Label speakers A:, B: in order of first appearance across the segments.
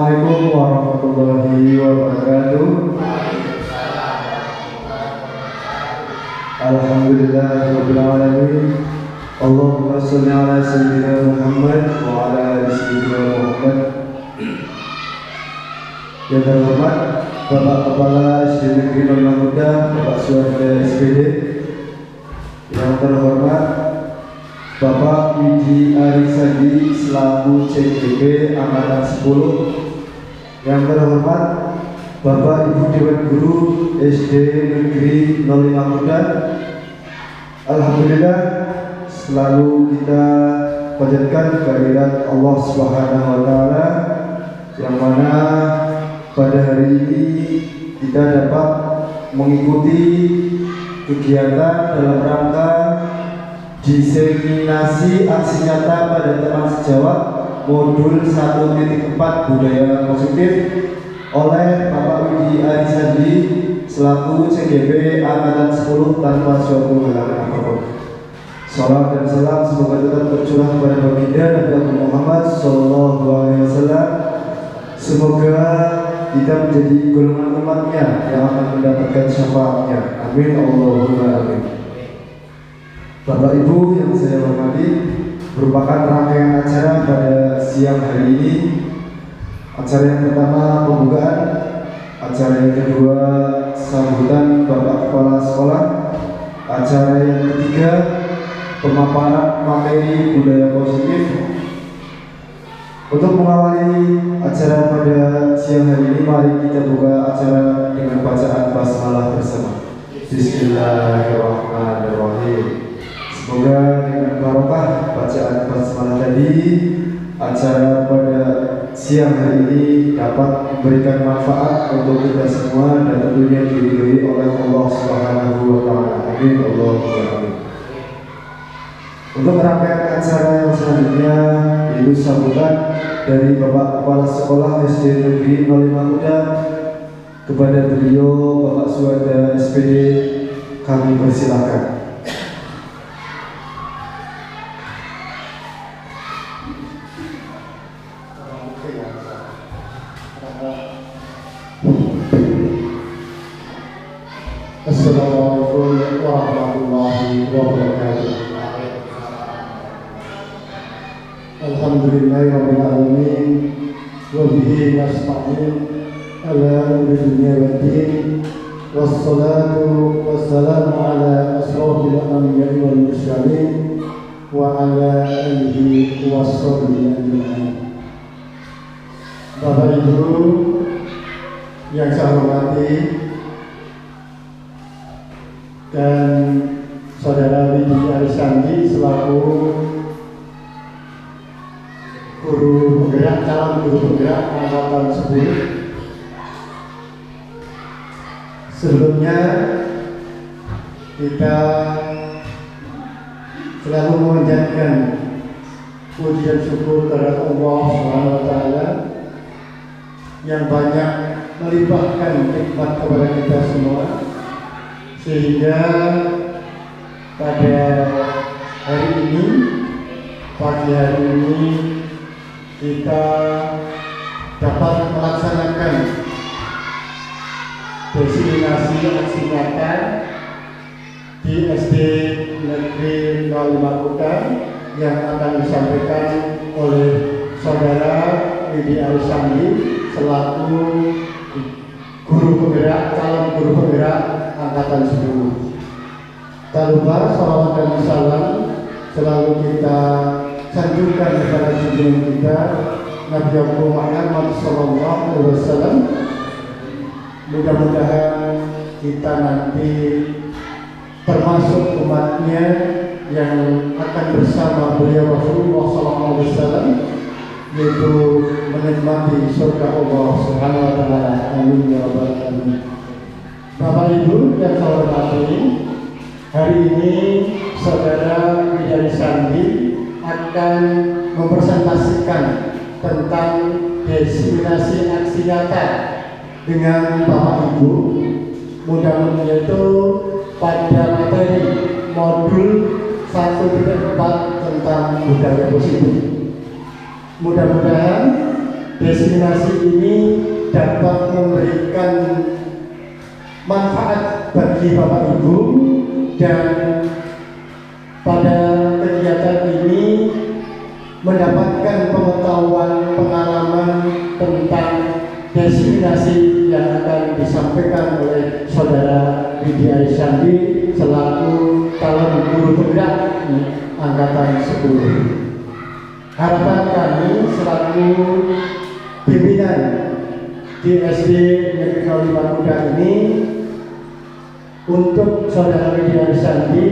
A: Assalamualaikum warahmatullahi wabarakatuh. Alhamdulillahirabbil alamin. Allahumma shalli ala sayyidina Muhammad wa ala ali sayyidina Muhammad. Yang terhormat Bapak Kepala SD Negeri Nolima Muda, Bapak Suarda SPD. Yang terhormat Bapak Widi Arisandi selaku CGP Angkatan 10. Yang terhormat Bapak Ibu Dewan Guru SD Negeri 05 Muda. Alhamdulillah selalu kita panjatkan kehadirat Allah Subhanahu wa taala, yang mana pada hari ini kita dapat mengikuti kegiatan dalam rangka diseminasi aksi nyata pada teman sejawat modul 1.4 budaya positif oleh Bapak Widi Arisandi selaku CGP Angkatan 10 tanpa suatu halangan apapun. Salam dan salam semoga tetap tercurah kepada baginda Nabi Muhammad SAW. Semoga kita menjadi golongan umatnya yang akan mendapatkan syafaatnya. Amin Allahumma amin. Bapak Ibu yang saya hormati, merupakan rangkaian acara pada siang hari ini. Acara yang pertama pembukaan, acara yang kedua sambutan Bapak Kepala Sekolah, acara yang ketiga pemaparan materi budaya positif. Untuk mengawali acara pada siang hari ini, mari kita buka acara dengan bacaan basmalah bersama. Bismillahirrahmanirrahim. Semoga dengan barokah bacaan basmalah tadi, acara pada siang hari ini dapat memberikan manfaat untuk kita semua dan tentunya diridhoi oleh Allah Subhanahu wa taala. Amin Allahumma amin. Untuk rangkaian acara yang selanjutnya yaitu sambutan dari Bapak Kepala Sekolah SD Negeri 05 Muda. Kepada beliau Bapak Suarda SPD kami persilakan.
B: Assalamualaikum warahmatullahi wabarakatuh. Alhamdulillahirabbil alamin wa bihi nasta'in ala umuri dunya waddin, wassalatu wassalamu ala asrofil anbiya'i wal mursalin wa ala alihi washabihi ajma'in. Bapak Ibu yang saya hormati dan Saudara Widi Arisandi selaku guru penggerak, calon guru penggerak Angkatan 10. Sebelumnya kita selalu memanjatkan puji dan syukur kepada Allah Subhanahu wa taala yang banyak melimpahkan nikmat kepada kita semua, sehingga pada hari ini, pagi hari ini, kita dapat melaksanakan diseminasi aksi nyata di SD Negeri 05 Muda yang akan disampaikan oleh Saudara Widi Arisandi selaku guru penggerak, calon guru penggerak Angkatan 10. Tak lupa salawat dan salam selalu kita sanjungkan kepada junjungan kita Nabi Muhammad SAW. Mudah-mudahan kita nanti termasuk umatnya yang akan bersama beliau Rasulullah SAW, yaitu menikmati surga Allah Subhanahu wa taala. Amin ya rabbal alamin. Bapak Ibu yang saya hormati, hari ini Saudara Widi Arisandi akan mempresentasikan tentang diseminasi aksi nyata dengan Bapak Ibu. Mudah-mudahan itu pada materi modul 1.4 tentang budaya positif. Mudah-mudahan destinasi ini dapat memberikan manfaat bagi Bapak Ibu, dan pada kegiatan ini mendapatkan pengetahuan, pengalaman tentang destinasi yang akan disampaikan oleh Saudara Widya Arisandi selaku calon guru penggerak angkatan 10. Harapan kami selaku pimpinan di SD Negeri 05 Kuda ini untuk Saudara Widya Arisandi,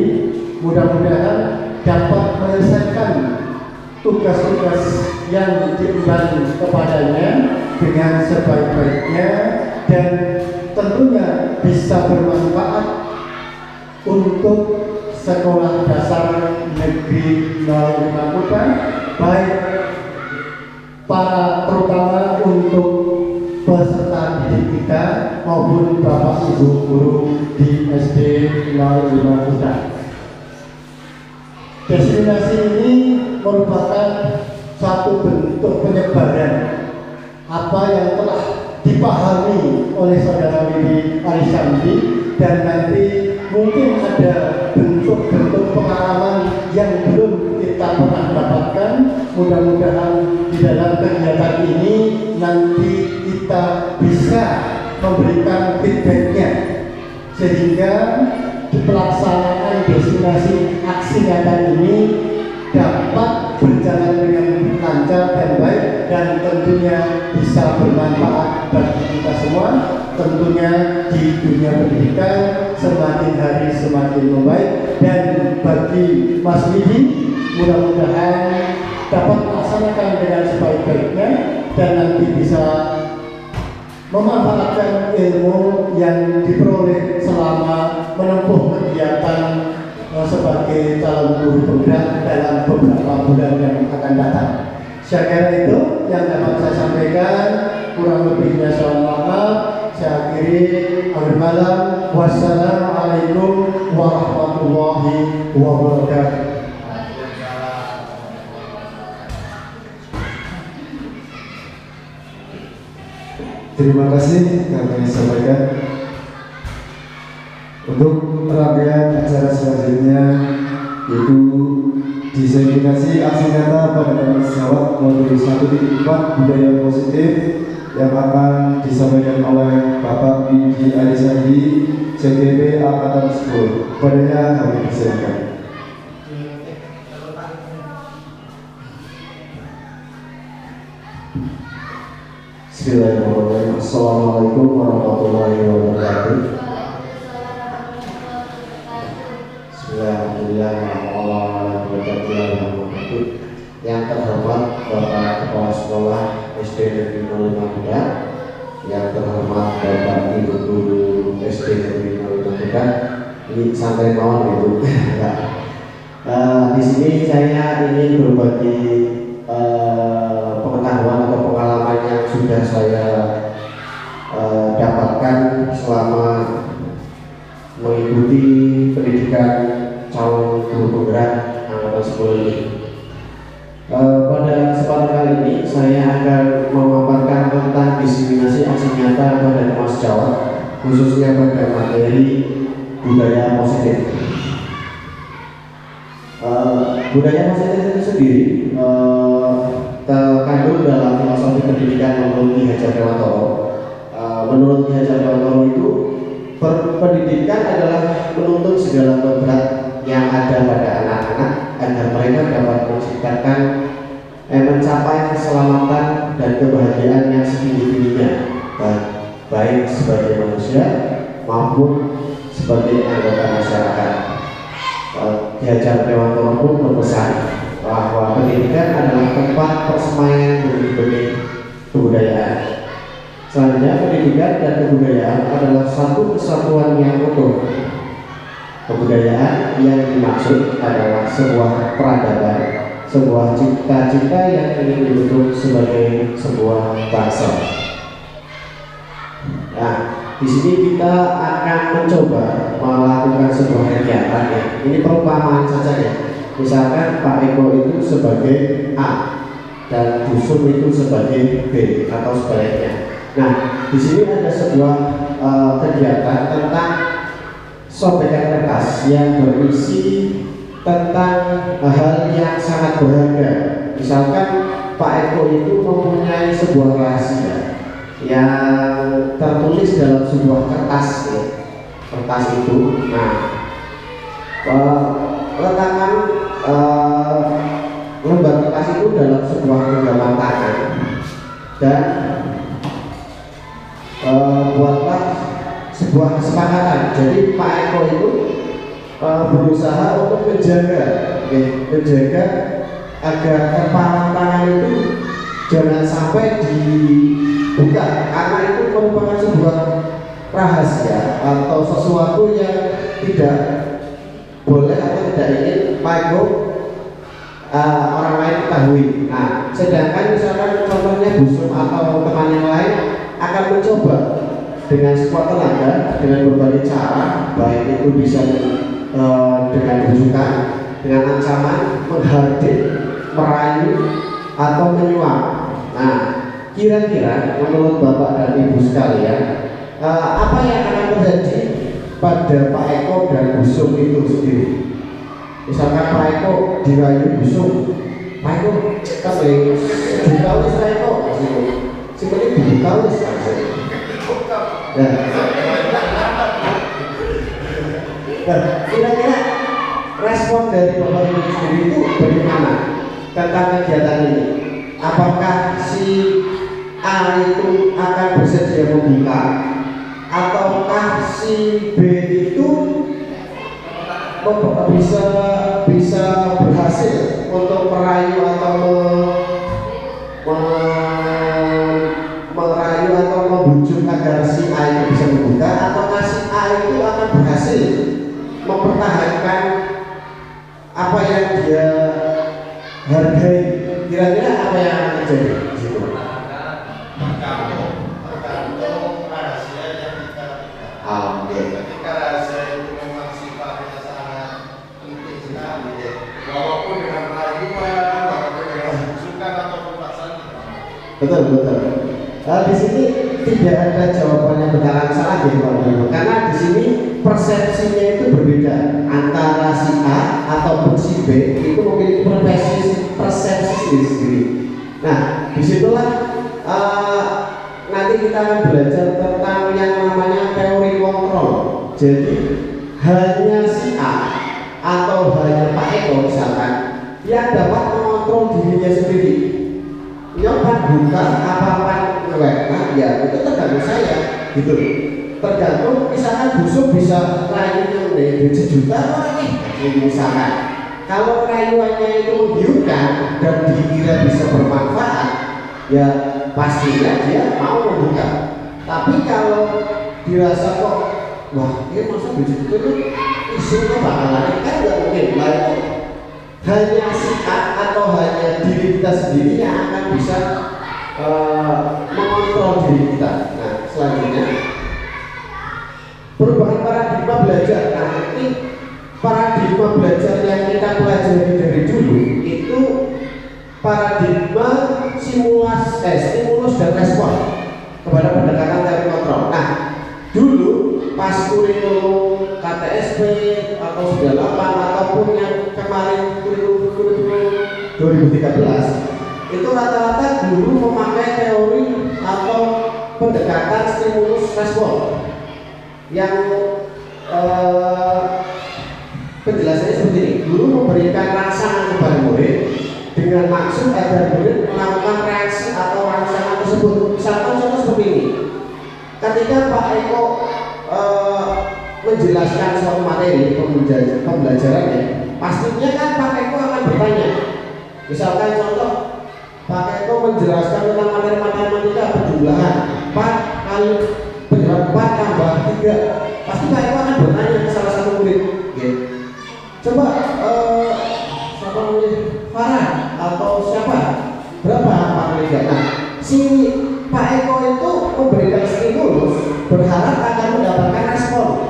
B: mudah-mudahan dapat menyelesaikan tugas-tugas yang diemban kepadanya dengan sebaik-baiknya, dan tentunya bisa bermanfaat untuk sekolah dasar negeri 05 Kuda, baik para terutama untuk peserta didik kita maupun Bapak Ibu guru di SD 05 Kuda. Destinasi ini merupakan satu bentuk penyebaran apa yang telah dipahami oleh Saudara Widya Arisandi, dan nanti mungkin ada bentuk-bentuk pengalaman yang belum kita pernah dapatkan. Mudah-mudahan di dalam kegiatan ini nanti kita bisa memberikan feedbacknya, sehingga pelaksanaan destinasi aksi nyata ini dapat berjalan dengan lancar dan baik, dan tentunya bisa bermanfaat bagi kita semua. Tentunya di dunia pendidikan semakin hari semakin membaik, dan bagi Mas Widi mudah-mudahan dapat melaksanakan dengan sebaik-baiknya dan nanti bisa memanfaatkan ilmu yang diperoleh selama menempuh kegiatan sebagai calon guru penggerak dalam beberapa bulan yang akan datang. Saya kira itu yang dapat saya sampaikan, kurang lebihnya saya mohon maaf. Saya akhiri, akhir malam. Wassalamualaikum warahmatullahi wabarakatuh.
A: Terima kasih kami sampaikan. Untuk rangkaian acara selanjutnya yaitu diseminasi aksi nyata pada teman sejawat modul 1.4 budaya positif yang akan disampaikan oleh Bapak Widya Arisandi, CGB Angkatan 10. Padanya kami persilakan.
C: Bismillahirrahmanirrahim. Assalamualaikum warahmatullahi wabarakatuh. Bismillahirrahmanirrahim. Yang terhormat Bapak Kepala Sekolah SD Negeri 05 Kuda, yang terhormat Bapak Ibu Guru SD Negeri 05 Kuda, ini santai mawon gitu. Di sini saya ingin berbagi pengetahuan atau pengalaman yang sudah saya dapatkan selama mengikuti pendidikan calon guru penggerak angkatan 10 ini. Pada kesempatan kali ini saya akan memaparkan tentang diseminasi aksi nyata pada teman sejawat, khususnya pada materi budaya positif. Budaya positif itu sendiri terkandung dalam filosofi pendidikan menurut Ki Hajar Dewantara. Menurut Ki Hajar Dewantara itu pendidikan adalah menuntut segala berat yang ada pada anak-anak agar mereka dapat menciptakan mencapai keselamatan dan kebahagiaan yang setinggi-tingginya, baik sebagai manusia maupun sebagai anggota masyarakat. Ki Hajar Dewantara pun berpesan bahwa pendidikan adalah tempat persemaian benih-benih kebudayaan. Selanjutnya, pendidikan dan kebudayaan adalah satu kesatuan yang utuh. Kebudayaan yang dimaksud adalah sebuah peradaban, sebuah cita-cita yang ingin dibentuk sebagai sebuah bangsa. Nah, di sini kita akan mencoba melakukan sebuah kegiatan ya. Ini perumpamaan saja ya. Misalkan Pak Eko itu sebagai A, dan dusun itu sebagai B atau sebaliknya. Nah, di sini ada sebuah kegiatan tentang sobekan kertas yang berisi tentang hal yang sangat berharga. Misalkan Pak Eko itu mempunyai sebuah rahasia yang tertulis dalam sebuah kertas, ya. Kertas itu, nah, letakkan lembar kertas itu dalam sebuah genggaman tangan dan buatlah sebuah kesepakatan. Jadi Pak Eko itu berusaha untuk menjaga agar kepalan tangan itu jangan sampai dibuka, karena itu merupakan sebuah rahasia atau sesuatu yang tidak boleh atau tidak ingin Pak Eko orang lain ketahui. Nah, sedangkan misalkan contohnya Busum atau teman yang lain akan mencoba dengan sekuat tenaga, dengan berbagai cara, baik itu bisa dengan bujukan, dengan ancaman, menghardik, merayu, atau menyuap. Nah, kira-kira menurut Bapak dan Ibu sekalian, apa yang akan terjadi pada Pak Eko dan Busum itu sendiri? Misalkan Pak Eko dirayu Busum, Pak Eko kembali buka wis Pak Eko, seperti buka wis. Nah, kira-kira respon dari Bapak Ibu sendiri itu bagaimana tentang kegiatan ini? Apakah si A itu akan bersedia membuka, ataukah si B itu bisa berhasil untuk merayu atau merayu atau membujuk agar si A itu bisa membuka, ataukah si A itu akan berhasil mempertahankan apa yang dia hargai? Kira-kira apa yang akan terjadi di situ?
D: Tergantung rahasia yang kita
C: Oke.
D: ketika rahasia itu memang sifatnya sangat penting sekali, ya. Walaupun dengan rayuan, walaupun dengan bujukan ataupun paksaan.
C: Betul. Di sini tidak ada jawaban yang benar dan salah gitu Pak Ibu. Karena di sini persepsinya itu berbeda antara si A ataupun si B itu memiliki persepsi sendiri. Nah, disitulah nanti kita akan belajar tentang yang namanya teori kontrol. Jadi hanya si A atau hanya Pak Eko misalkan yang dapat mengontrol dirinya sendiri. Nyoba buka apa-apa nah, ya itu tergantung saya gitu. Tergantung misalkan Busuk bisa rayunya dari sejuta orang nih misalkan. Kalau rayuannya itu menggiurkan dan dikira bisa bermanfaat, ya pastinya dia mau membuka. Tapi kalau dirasa kok wah ini masa begitu tuh isunya bakalan kan nggak mungkin. Lah itu hanya si A atau hanya diri kita sendiri yang akan bisa mengontrol diri kita. Nah, selanjutnya perubahan paradigma belajar. Nah, ini paradigma belajar yang kita pelajari dari dulu itu paradigma stimulus dan respon kepada pendekatan teori kontrol. Nah, dulu pas kurikulum KTSP atau 98 ataupun yang kemarin kurikulum 2013 itu rata-rata guru memakai teori atau pendekatan stimulus respon yang penjelasannya seperti ini. Guru memberikan rangsangan kepada murid dengan maksud agar murid melakukan reaksi atau rangsangan tersebut. Misalkan contoh seperti ini, ketika Pak Eko menjelaskan suatu materi pembelajarannya, pastinya kan Pak Eko akan bertanya. Misalkan contoh Pak Eko menjelaskan tentang materi matematika penjumlahan 4 kali penjumlahan 4 tambah 3, pasti Pak Eko akan bertanya ke salah satu murid, coba siapa namanya Farah atau siapa berapa 4 kali 3. Nah, si Pak Eko itu memberikan stimulus berharap akan mendapatkan respon,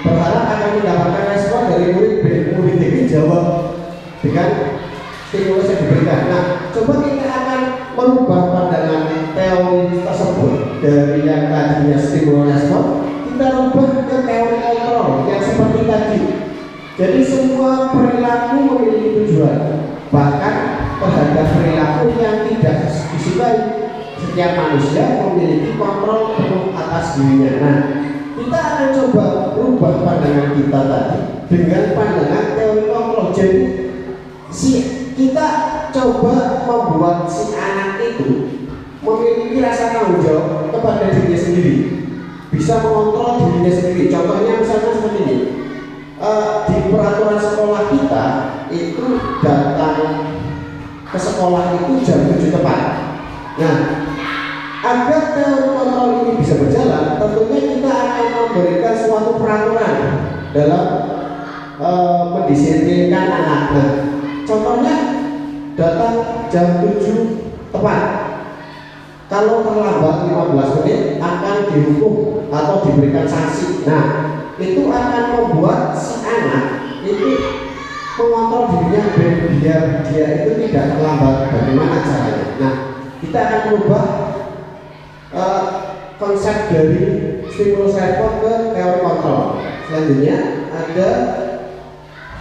C: berharap akan mendapatkan respon dari murid B. Murid B jawab dengan stimulus yang diberikan. Nah, coba kita akan merubah pandangan teori tersebut dari yang tadinya stimulus respon, kita rubah ke teori kontrol yang seperti tadi. Jadi semua perilaku memiliki tujuan, bahkan terhadap perilaku yang tidak disukai, setiap manusia memiliki kontrol penuh atas dirinya. Nah, kita akan coba rubah pandangan kita tadi dengan pandangan teori kontrol. Jadi kita coba membuat si anak itu memiliki rasa tanggung jawab kepada dirinya sendiri, bisa mengontrol dirinya sendiri. Contohnya misalnya seperti ini, di peraturan sekolah kita itu datang ke sekolah itu jam 7 tepat. Nah, agar teori kontrol ini bisa berjalan, tentunya kita akan memberikan suatu peraturan dalam mendisiplinkan anak. Nah, contohnya datang jam 7 tepat. Kalau terlambat 15 menit akan dihukum atau diberikan sanksi. Nah, itu akan membuat si anak itu mengontrol dirinya biar dia itu tidak terlambat. Bagaimana caranya? Nah, kita akan merubah konsep dari stimulus respon ke teori kontrol. Selanjutnya ada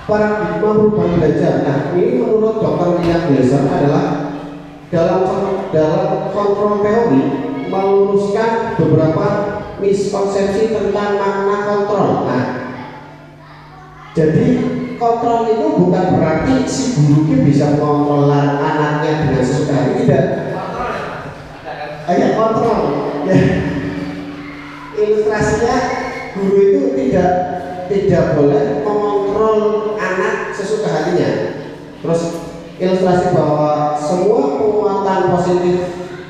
C: paradigma perubahan belajar. Nah, ini menurut Dr. William Glasser adalah dalam kontrol teori meluruskan beberapa miskonsepsi tentang makna kontrol. Nah, jadi kontrol itu bukan berarti si gurunya bisa mengontrol anaknya dengan sesuka hati, tidak. Hanya kontrol. Ya. Ilustrasinya guru itu tidak boleh mengontrol anak sesuka hatinya. Terus ilustrasi bahwa semua penguatan positif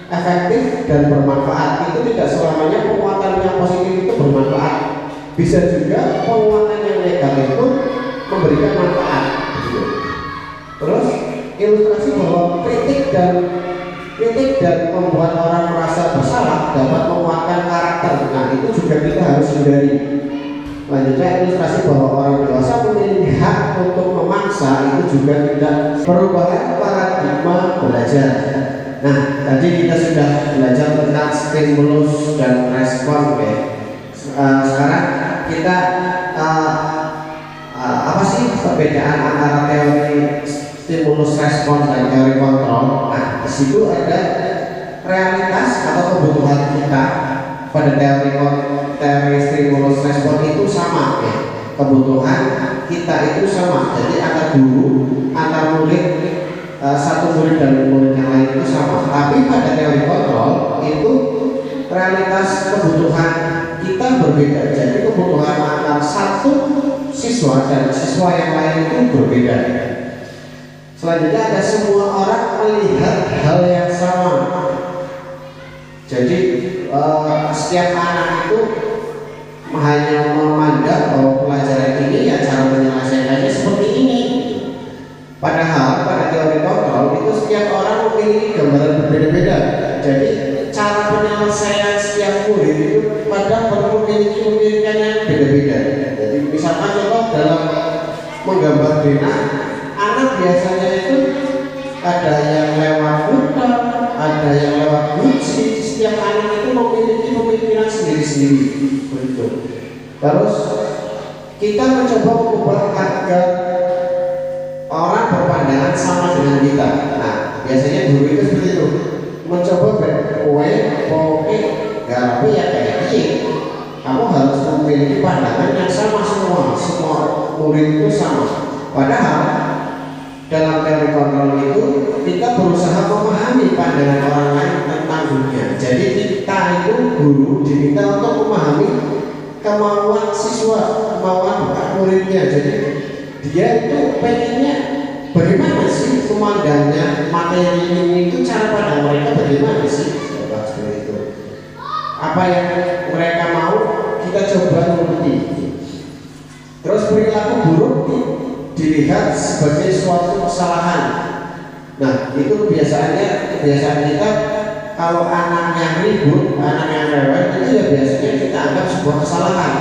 C: efektif dan bermanfaat itu tidak selamanya penguatan yang positif itu bermanfaat. Bisa juga penguatan yang negatif itu memberikan manfaat. Terus ilustrasi bahwa kritik dan membuat orang merasa bersalah dapat menguatkan karakter. Nah, itu juga kita harus hindari. Selanjutnya ilustrasi bahwa orang dewasa memiliki hak untuk memaksa itu juga tidak. Perubahan paradigma belajar. Nah, tadi kita sudah belajar tentang stimulus dan respon. Sekarang kita apa sih perbedaan antara teori stimulus respon dan teori kontrol? Nah, di situ ada realitas atau kebutuhan kita pada teori stimulus respon itu sama ya. Kebutuhan kita itu sama. Jadi antar murid satu murid dan murid yang lain itu sama. Tapi pada teori kontrol itu realitas kebutuhan kita berbeda. Jadi kebutuhan antar satu siswa dan siswa yang lain itu berbeda. Selanjutnya ada semua orang melihat hal yang sama. Jadi setiap anak itu hanya memandang bahwa pelajaran ini ya cara menyelesaikannya seperti ini. Padahal pada teori kontrol itu setiap orang memiliki gambaran berbeda-beda. Jadi cara penyelesaian setiap murid itu padahal memiliki pemikiran yang beda-beda. Jadi misalkan contoh dalam menggambar pena, anak biasanya itu ada yang lewat buta, ada yang lewat guci. Setiap anak itu memiliki pemikiran sendiri-sendiri. Begitu. Terus kita mencoba mengubah agar orang berpandangan sama dengan kita. Nah, biasanya guru itu seperti itu, mencoba kue, poke, garam ya kayak gini. Kamu harus memiliki pandangan yang sama semua murid itu sama. Padahal dalam teori kontrol itu kita berusaha memahami pandangan orang lain tentang dunia. Jadi kita itu guru diminta untuk memahami kemauan siswa, kemauan muridnya. Jadi dia itu pengennya bagaimana sih memandangnya materi ini itu, cara pandang mereka bagaimana sih? Seperti itu. Apa yang mereka mau kita coba nuruti. Terus perilaku buruk dilihat sebagai suatu kesalahan. Nah, itu kebiasaan kita kalau anak yang ribut, anak yang rewel itu ya biasanya kita anggap sebuah kesalahan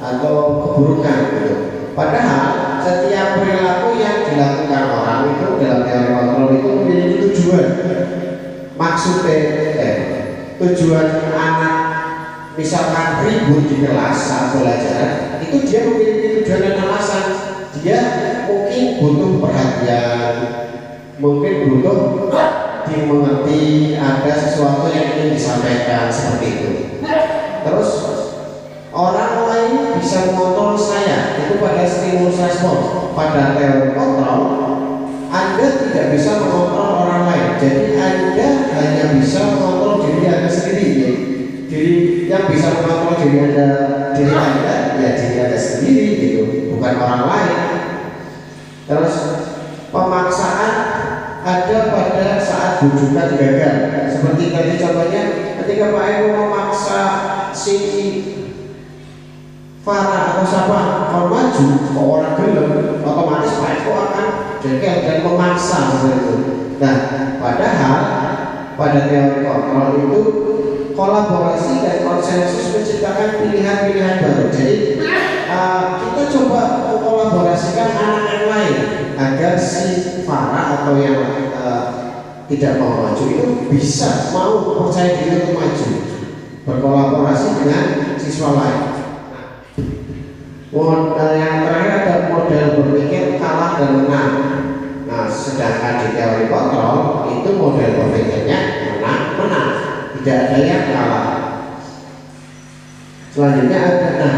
C: atau keburukan gitu. Padahal setiap perilaku yang dilakukan orang itu dalam teori kontrol itu memiliki tujuan. Maksudnya tujuan anak misalkan ribut di kelas saat belajar, itu dia memiliki tujuan dan alasan. Dia mungkin butuh perhatian, mungkin butuh dimengerti, ada sesuatu yang ingin disampaikan seperti itu. Terus orang lain bisa mengontrol saya, itu pada stimulus respons. Pada teori kontrol, Anda tidak bisa mengontrol orang lain, jadi Anda hanya bisa mengontrol diri Anda sendiri. Ya. Diri yang bisa mengontrol diri Anda ya diri Anda sendiri, gitu, bukan orang lain. Terus pemaksaan ada pada saat bujukan gagal, seperti tadi contohnya ketika Pak Eko memaksa si Farah atau siapa kalau maju, kalau orang gelem, otomatis Pak Eko akan jengkel dan memaksa seperti itu. Nah, padahal pada teori kontrol itu kolaborasi dan konsensus menciptakan pilihan-pilihan baru. Jadi kita coba mengkolaborasikan anak yang lain agar si Farah atau yang tidak mau maju itu bisa mau percaya diri untuk maju, berkolaborasi dengan siswa lain. Model yang terakhir ada model berpikir kalah dan menang. Nah, sedangkan di teori kontrol itu model berpikirnya menang, tidak ada yang kalah. Selanjutnya ada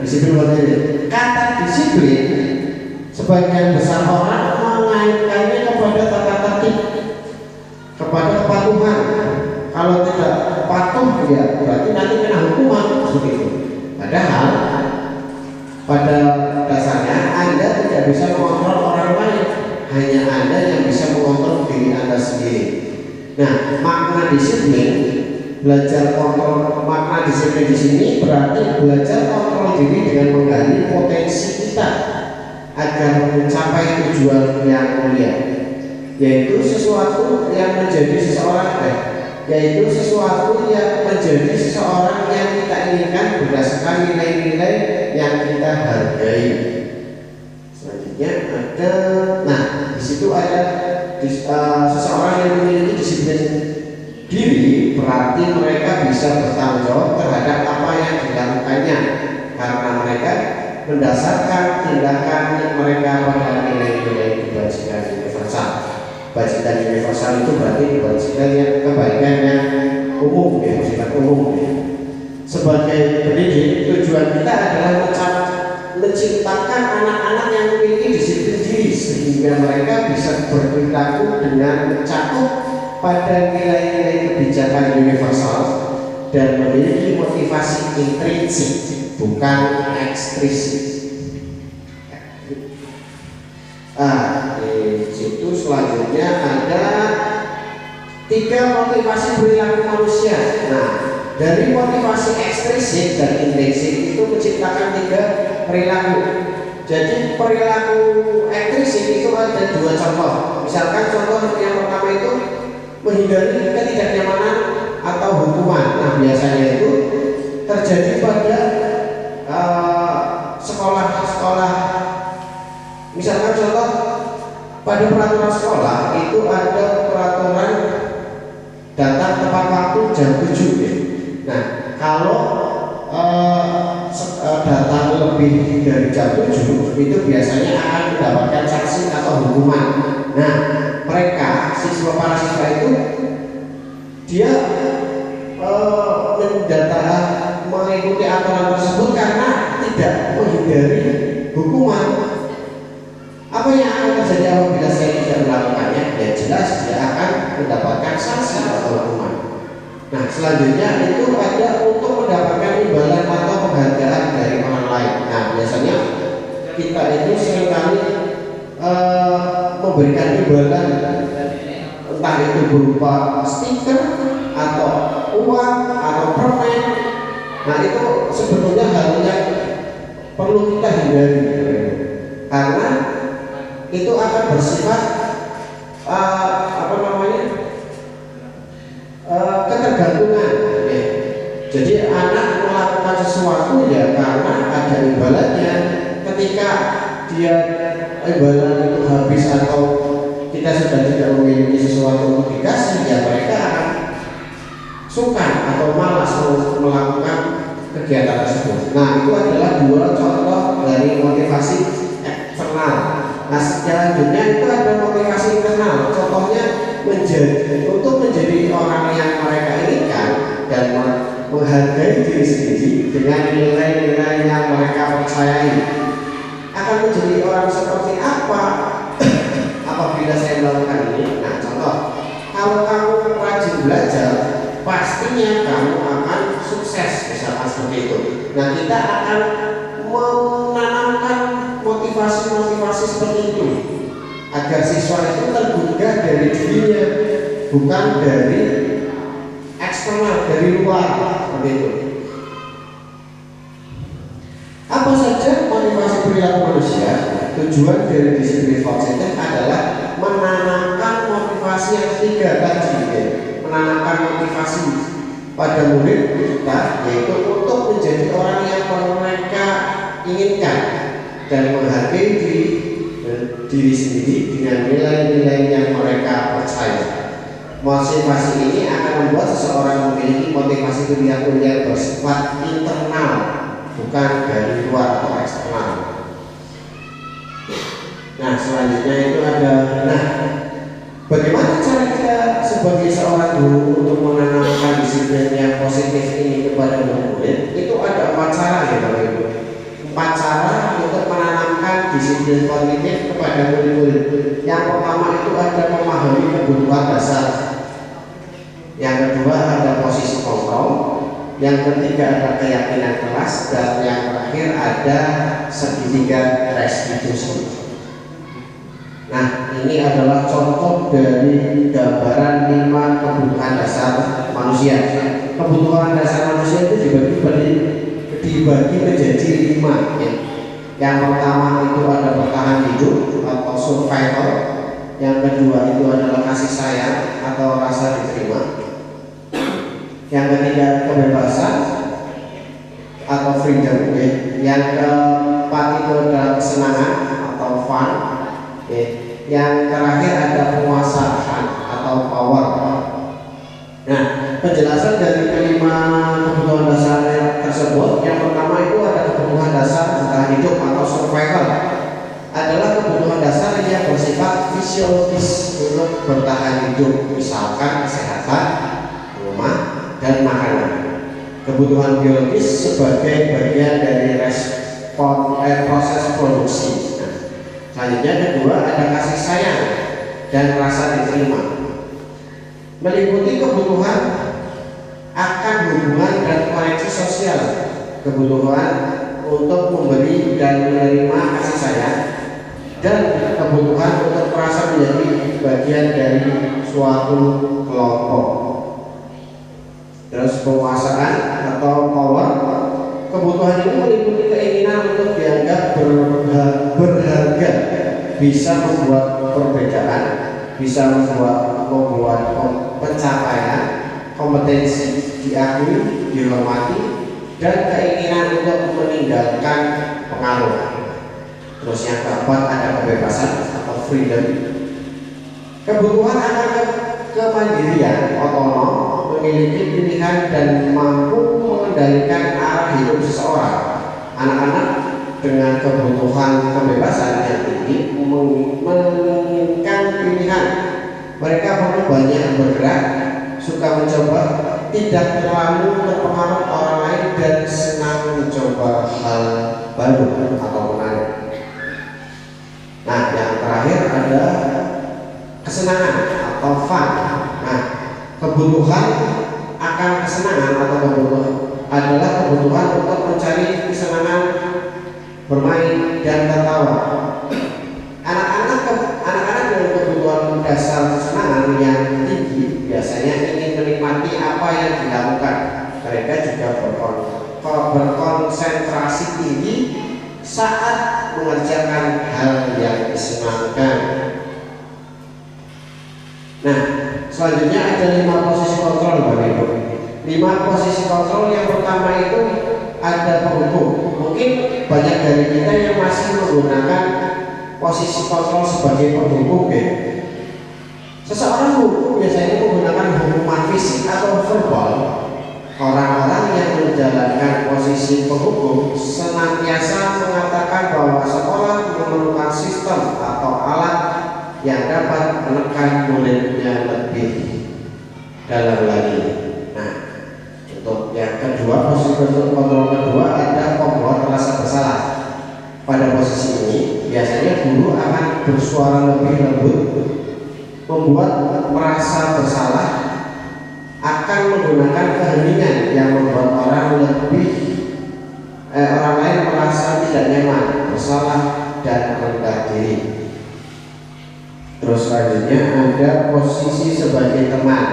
C: disiplin materi. Kata disiplin sebagian besar orang mengaitkannya kepada tata tertib, kepada kepatuhan. Kalau tidak patuh ya berarti nanti kena hukuman seperti itu. Padahal pada dasarnya Anda tidak bisa mengontrol orang lain, hanya Anda yang bisa mengontrol diri Anda sendiri. Nah, makna disiplin, belajar kontrol, makna disiplin di sini berarti belajar kontrol diri dengan menggali potensi kita agar mencapai tujuan yang mulia, yaitu sesuatu yang menjadi seseorang yaitu sesuatu yang menjadi seseorang yang kita inginkan berdasarkan nilai-nilai yang kita hargai. Selanjutnya ada, di situ ada seseorang yang memiliki disiplin diri, berarti mereka bisa bertanggung jawab terhadap apa yang dilakukannya karena mereka mendasarkan tindakan mereka pada nilai-nilai kebajikan universal. Kebajikan universal itu berarti kebajikan yang kebaikan yang umum, ya, bersifat umum. Ya. Sebagai pendidik, tujuan kita adalah menciptakan anak-anak yang memiliki disiplin diri sehingga mereka bisa berperilaku dengan mencakup pada nilai-nilai kebijakan universal dan memiliki motivasi intrinsik, bukan ekstrisik. Di situ selanjutnya ada 3 motivasi perilaku manusia. Nah, dari motivasi ekstrisik dan intrinsik itu menciptakan 3 perilaku. Jadi perilaku ekstrisik itu ada 2 contoh. Misalkan contoh yang pertama itu menghindari ketidaknyamanan atau hukuman. Nah, biasanya itu terjadi pada sekolah-sekolah. Misalkan contoh pada peraturan sekolah itu ada peraturan datang tepat waktu jam 7 ya. Nah, kalau datang lebih dari jam 7 itu biasanya akan mendapatkan sanksi atau hukuman. Nah, mereka para siswa itu dia mengikuti aturan tersebut karena tidak menghindari hukuman. Apa yang akan terjadi apabila saya tidak melakukannya? Ya jelas dia akan mendapatkan sanksi atau hukuman. Nah, selanjutnya itu ada untuk mendapatkan imbalan atau penghargaan dari orang lain. Nah, biasanya kita itu seringkali memberikan imbalan, entah itu berupa stiker atau uang atau permen. Nah, itu sebetulnya hal yang perlu kita hindari karena itu akan bersifat ketergantungan. Jadi anak melakukan sesuatu ya karena ada imbalannya. Ketika dia imbalan itu habis atau kita sudah tidak memiliki sesuatu untuk dikasih, ya mereka akan suka atau malas melakukan kegiatan tersebut. Nah, itu adalah dua contoh dari motivasi eksternal. Nah, selanjutnya itu ada motivasi internal. Contohnya untuk menjadi orang yang mereka inginkan dan menghargai diri sendiri dengan nilai-nilai yang mereka percayai. Akan menjadi orang seperti apa apabila saya melakukan ini? Nah, contoh, kalau kamu rajin belajar, pastinya kamu akan sukses, misalkan seperti itu. Nah, kita akan menanamkan motivasi-motivasi seperti itu agar siswa itu tergugah dari dirinya, bukan dari eksternal, dari luar, seperti itu. Apa saja motivasi perilaku manusia? Tujuan dari disiplin positif adalah menanamkan motivasi yang ketiga tadi, menanamkan motivasi pada murid kita, yaitu untuk menjadi orang yang mereka inginkan dan menghargai diri sendiri dengan nilai-nilai yang mereka percaya. Motivasi ini akan membuat seseorang memiliki motivasi perilaku yang bersifat internal, bukan dari luar atau eksternal. Nah, selanjutnya itu ada, bagaimana cara kita sebagai seorang guru untuk menanamkan disiplin yang positif ini kepada murid? Itu ada 4 cara ya Bapak Ibu. 4 cara untuk menanamkan disiplin positif kepada murid-murid. Yang pertama itu ada memahami kebutuhan dasar. Yang kedua ada posisi kontrol. Yang ketiga ada keyakinan kelas, dan yang terakhir ada segitiga restitusi. Nah, ini adalah contoh dari gambaran 5 kebutuhan dasar manusia. Kebutuhan dasar manusia itu dibagi menjadi 5 ya. Yang pertama itu ada bertahan hidup atau survival. Yang kedua itu adalah kasih sayang atau rasa diterima. Yang ketiga kebebasan atau freedom ya. Yang keempat itu adalah kesenangan atau fun ya. Yang terakhir ada penguasaan atau power. Nah, penjelasan dari kelima kebutuhan dasar tersebut, yang pertama itu ada kebutuhan dasar bertahan hidup atau survival, adalah kebutuhan dasar yang bersifat fisiologis untuk bertahan hidup, misalkan kesehatan, rumah, dan makanan. Kebutuhan biologis sebagai bagian dari proses produksi. Selanjutnya kedua ada kasih sayang dan rasa diterima, meliputi kebutuhan akan hubungan dan koneksi sosial, kebutuhan untuk memberi dan menerima kasih sayang, dan kebutuhan untuk merasa menjadi bagian dari suatu kelompok. Terus penguasaan atau power, kebutuhan ini meliputi keinginan untuk dianggap berharga, bisa membuat perbedaan, bisa membuat pencapaian, kompetensi diakui, dihormati, dan keinginan untuk meninggalkan pengaruh. Terus yang keempat ada kebebasan atau freedom, kebutuhan akan kemandirian, otonom, memiliki pilihan dan mampu mengendalikan arah hidup seseorang. Anak-anak dengan kebutuhan kebebasan yang tinggi menginginkan pilihan. Mereka perlu banyak bergerak, suka mencoba, tidak terlalu terpengaruh orang lain, dan senang mencoba hal baru atau menarik. Nah, yang terakhir ada kesenangan atau fun. Nah, kebutuhan akan kesenangan atau kebutuhan adalah kebutuhan untuk mencari kesenangan, bermain dan tertawa. Anak-anak dengan kebutuhan dasar kesenangan yang tinggi biasanya ingin menikmati apa yang dilakukan. Mereka juga berkonsentrasi tinggi saat mengerjakan hal yang disenangkan. Nah, selanjutnya ada 5 posisi kontrol Bapak Ibu. 5 posisi kontrol yang pertama itu ada penghukum. Mungkin banyak dari kita yang masih menggunakan posisi kontrol sebagai penghukum ya. Seseorang guru biasanya menggunakan hukuman fisik atau verbal. Orang-orang yang menjalankan posisi penghukum senantiasa mengatakan bahwa sekolah memerlukan sistem atau alat yang dapat menekan muridnya lebih dalam lagi. Nah, untuk yang kedua, posisi kontrol kedua ada pembuat rasa bersalah. Pada posisi ini biasanya guru akan bersuara lebih lembut, membuat merasa bersalah, akan menggunakan keheningan yang membuat orang lain merasa tidak nyaman, bersalah, dan rendah diri. Terus selanjutnya ada posisi sebagai teman.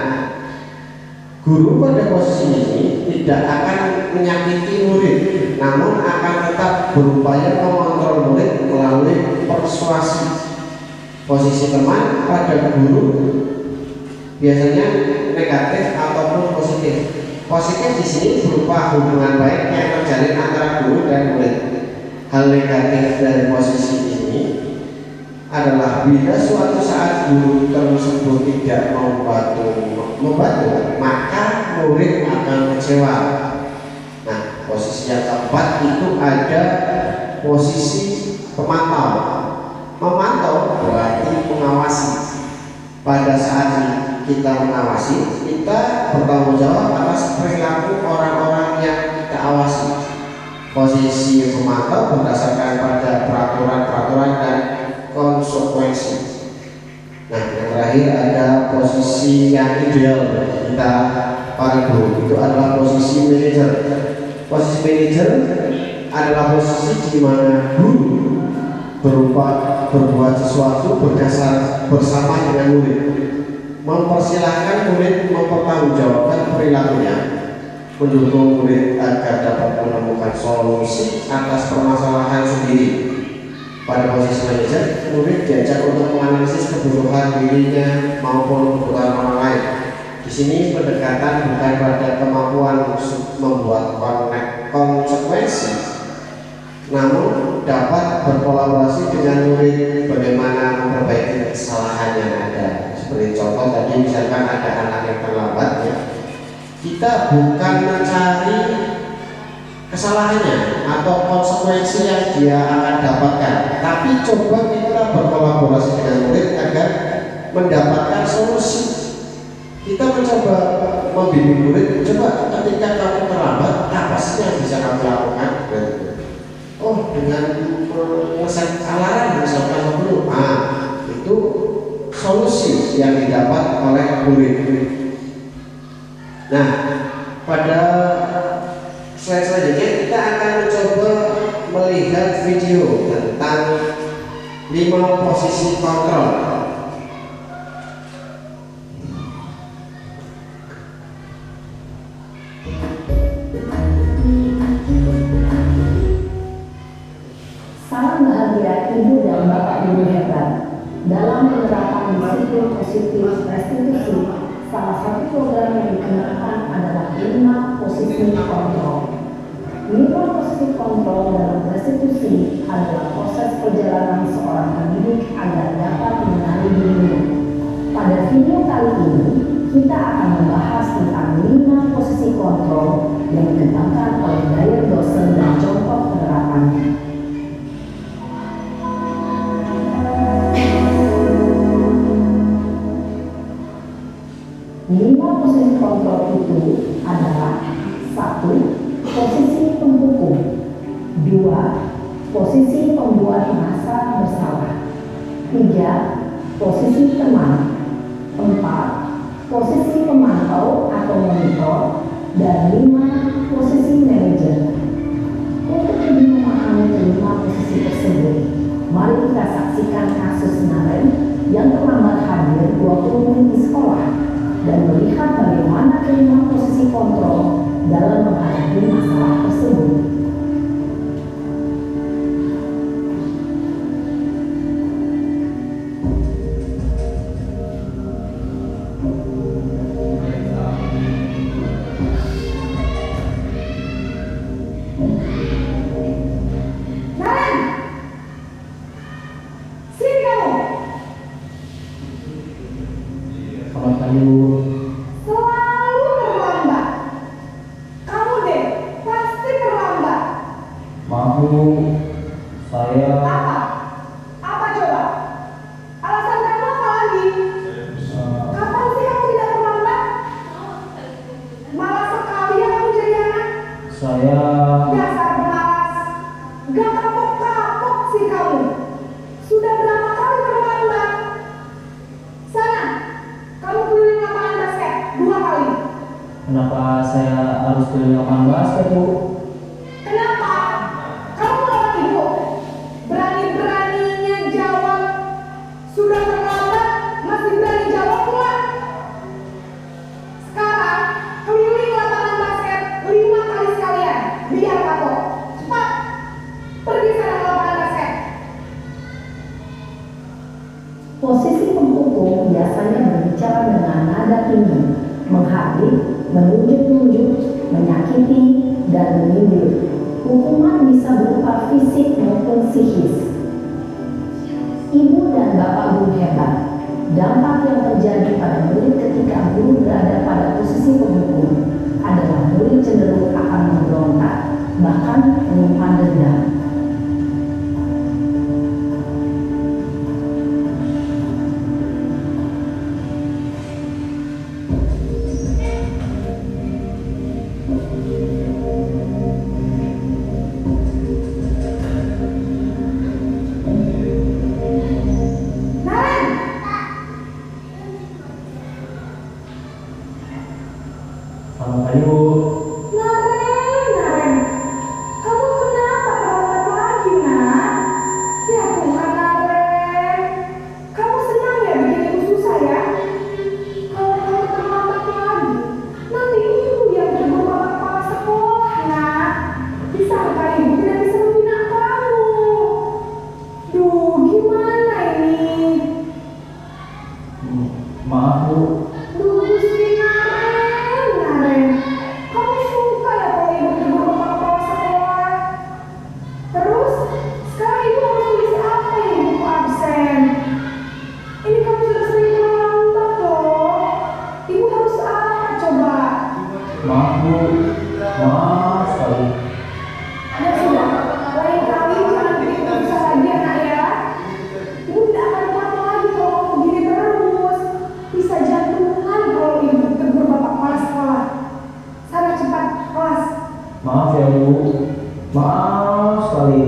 C: Guru pada posisi ini tidak akan menyakiti murid, namun akan tetap berupaya mengontrol murid melalui persuasi. Posisi teman pada guru biasanya negatif ataupun positif. Positif di sini berupa hubungan baik yang terjalin antara guru dan murid. Hal negatif dari posisi ini adalah bila suatu saat guru tersebut tidak membantu, maka murid akan kecewa. Nah, posisi yang keempat itu ada posisi pemantau. Memantau berarti mengawasi. Pada saat kita mengawasi, kita bertanggung jawab atas perilaku orang-orang yang kita awasi. Posisi pemantau berdasarkan pada peraturan-peraturan dan konsekuensi. Nah, yang terakhir ada posisi yang ideal bagi kita para guru, itu adalah posisi manajer. Posisi manajer adalah posisi di mana guru berbuat sesuatu berdasar bersama dengan murid, mempersilahkan murid mempertanggungjawabkan perilakunya, mendukung murid agar dapat menemukan solusi atas permasalahan sendiri. Pada posisi manajer, murid diajak untuk menganalisis kebutuhan dirinya maupun kebutuhan orang lain. Di sini pendekatan bukan pada kemampuan membuat konsekuensi, namun dapat berkolaborasi dengan murid bagaimana memperbaiki kesalahan yang ada. Seperti contoh tadi, misalkan ada anak yang terlambat, ya, kita bukan mencari kesalahannya atau konsekuensi yang dia akan dapatkan, tapi coba kita berkolaborasi dengan murid agar mendapatkan solusi. Kita mencoba membimbing murid, coba ketika kamu terlambat, apa sih yang bisa kamu lakukan? Oh, dengan menyelesaikan alarm misalkan dulu, itu solusi yang didapat oleh murid. Nah, pada slide selanjutnya kita akan mencoba melihat video tentang 5 posisi kontrol.
E: Salam bahagia Ibu dan Bapak Guru hebat. Dalam menerapkan disiplin positif restitusi, salah satu program yang dikenakan adalah 5 posisi kontrol. 5 posisi kontrol dalam restitusi adalah proses perjalanan seorang pendidik agar dapat mengenali dirinya. Pada video kali ini, kita akan membahas tentang 5 posisi kontrol yang dikembangkan oleh gaya dosen dan contoh penerapannya. 5 posisi kontrol itu adalah 1. Posisi penghukum, 2. Posisi pembuat merasa bersalah, 3. Posisi teman, 4. Posisi pemantau atau monitor, dan 5. Posisi manajer. Untuk lebih memahami kelima posisi tersebut, mari kita saksikan kasus Naren yang terlambat hadir 20 menit di sekolah dan melihat bagaimana kelima posisi kontrol dalam menghadapi masalah tersebut.
F: Saya
E: Dasar pemalas, gak kapok-kapok sih kamu. Sudah berapa kali terlambat? Sana, kamu keliling lapangan basket 2 kali.
F: kenapa saya harus keliling lapangan basket, Bu?
E: Kenapa? Kamu lawan ibu. Berani-beraninya jawab. Sudah terlambat, masih berani jawab pula. Sekarang, keliling lapangan basket 5 kali sekalian. Biar kapok. Cepat. Pergi sana ke lapangan basket. Posisi pemukul biasanya berbicara dengan nada tinggi, menghardik, menunjuk-nunjuk, menyakiti, dan menyindir. Hukuman bisa berupa fisik maupun psikis. Ibu dan bapak guru hebat. Dampak yang terjadi pada murid ketika guru berada pada posisi pemukul adalah murid cenderung akan memberontak, bahkan menyimpan dendam.
F: Selamat pagi, Bu.
E: Naren, kamu kenapa terlambat lagi, nak? Ya Tuhan, Naren, kamu senang ya bikin ibu susah ya? Kalau kamu terlambat lagi, nanti ibu yang berubah kepala sekolah, nak. Disangka ibu tidak bisa membina kamu. Duh, gimana ini?
F: Maaf, Bu.
E: Duh, Gusti Naren, kamu suka ya kalau ibu tegur kepala sekolah? Terus, sekarang ibu harus tulis apa ya ibu absen? Ini kamu sudah sering terlambat loh. Ibu harus apa coba?
F: Maaf, Bu. Maaf sekali.
E: Ya sudah, lain kali jangan bikin susah lagi ya nak ya. Ibu tidak akan kuat lagi kalau kamu begini terus. Bisa jantungan kalau ibu tegur bapak kepala sekolah. Sana cepat kelas.
F: Maaf ya, Bu. Maaf sekali.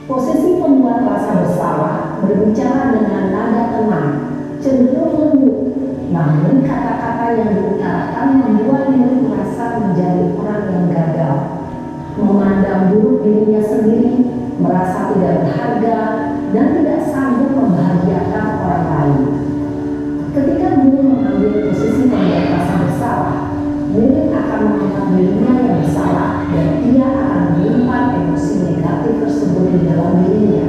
E: Posisi pembuat rasa bersalah berbicara dengan nada tenang, cenderung lembut. Namun kata-kata yang diutarakan membuat murid merasa menjadi orang yang gagal, memandang buruk dirinya sendiri, merasa tidak berharga, dan tidak sanggup membahagiakan orang lain. Ketika guru mengambil posisi pembuat rasa bersalah, murid akan menganggap dirinya yang bersalah dan ia akan menyimpan emosi negatif tersebut di dalam dirinya.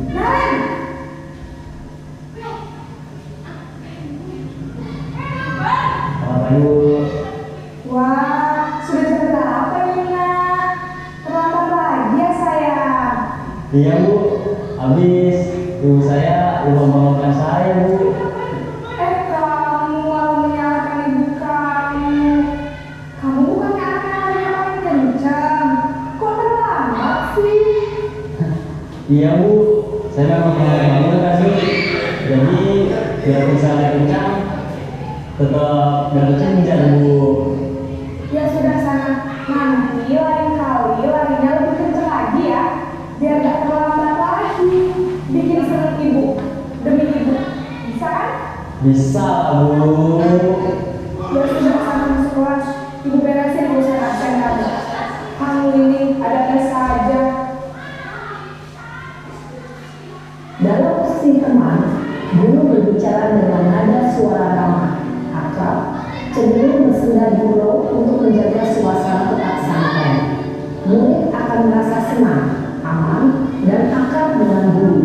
E: Naren!
F: Selamat pagi, Bu.
E: Wah, sudah jam berapa ini nak? Terlambat lagi ya sayang.
F: Iya, Bu. Habis ibu saya lupa membangunkan saya, Bu.
E: Kamu malah menyalahkan ibu kamu. Kamu bukannya anak yang paling kencang. Kok terlambat sih?
F: Iya, Bu. Saya memang membangunkan sih. Jadi biarpun saya kencang, tetap gak kencang, Bu.
E: Ya sudah sana. Nanti lain kali larinya lebih kencang lagi ya. Biar gak terlambat lagi. Bikin seneng ibu. Demi ibu. Bisa kan?
F: Bisa, Bu.
E: Ya sudah sana masuk kelas. Ibu beresin urusan absen kamu. Kamu ini ada saja. Dalam posisi teman, guru berbicara dengan nada suara ramah, akrab, cenderung bersenda gurau untuk menjaga suasana tetap santai. Murid akan merasa senang, aman, dan akrab dengan guru.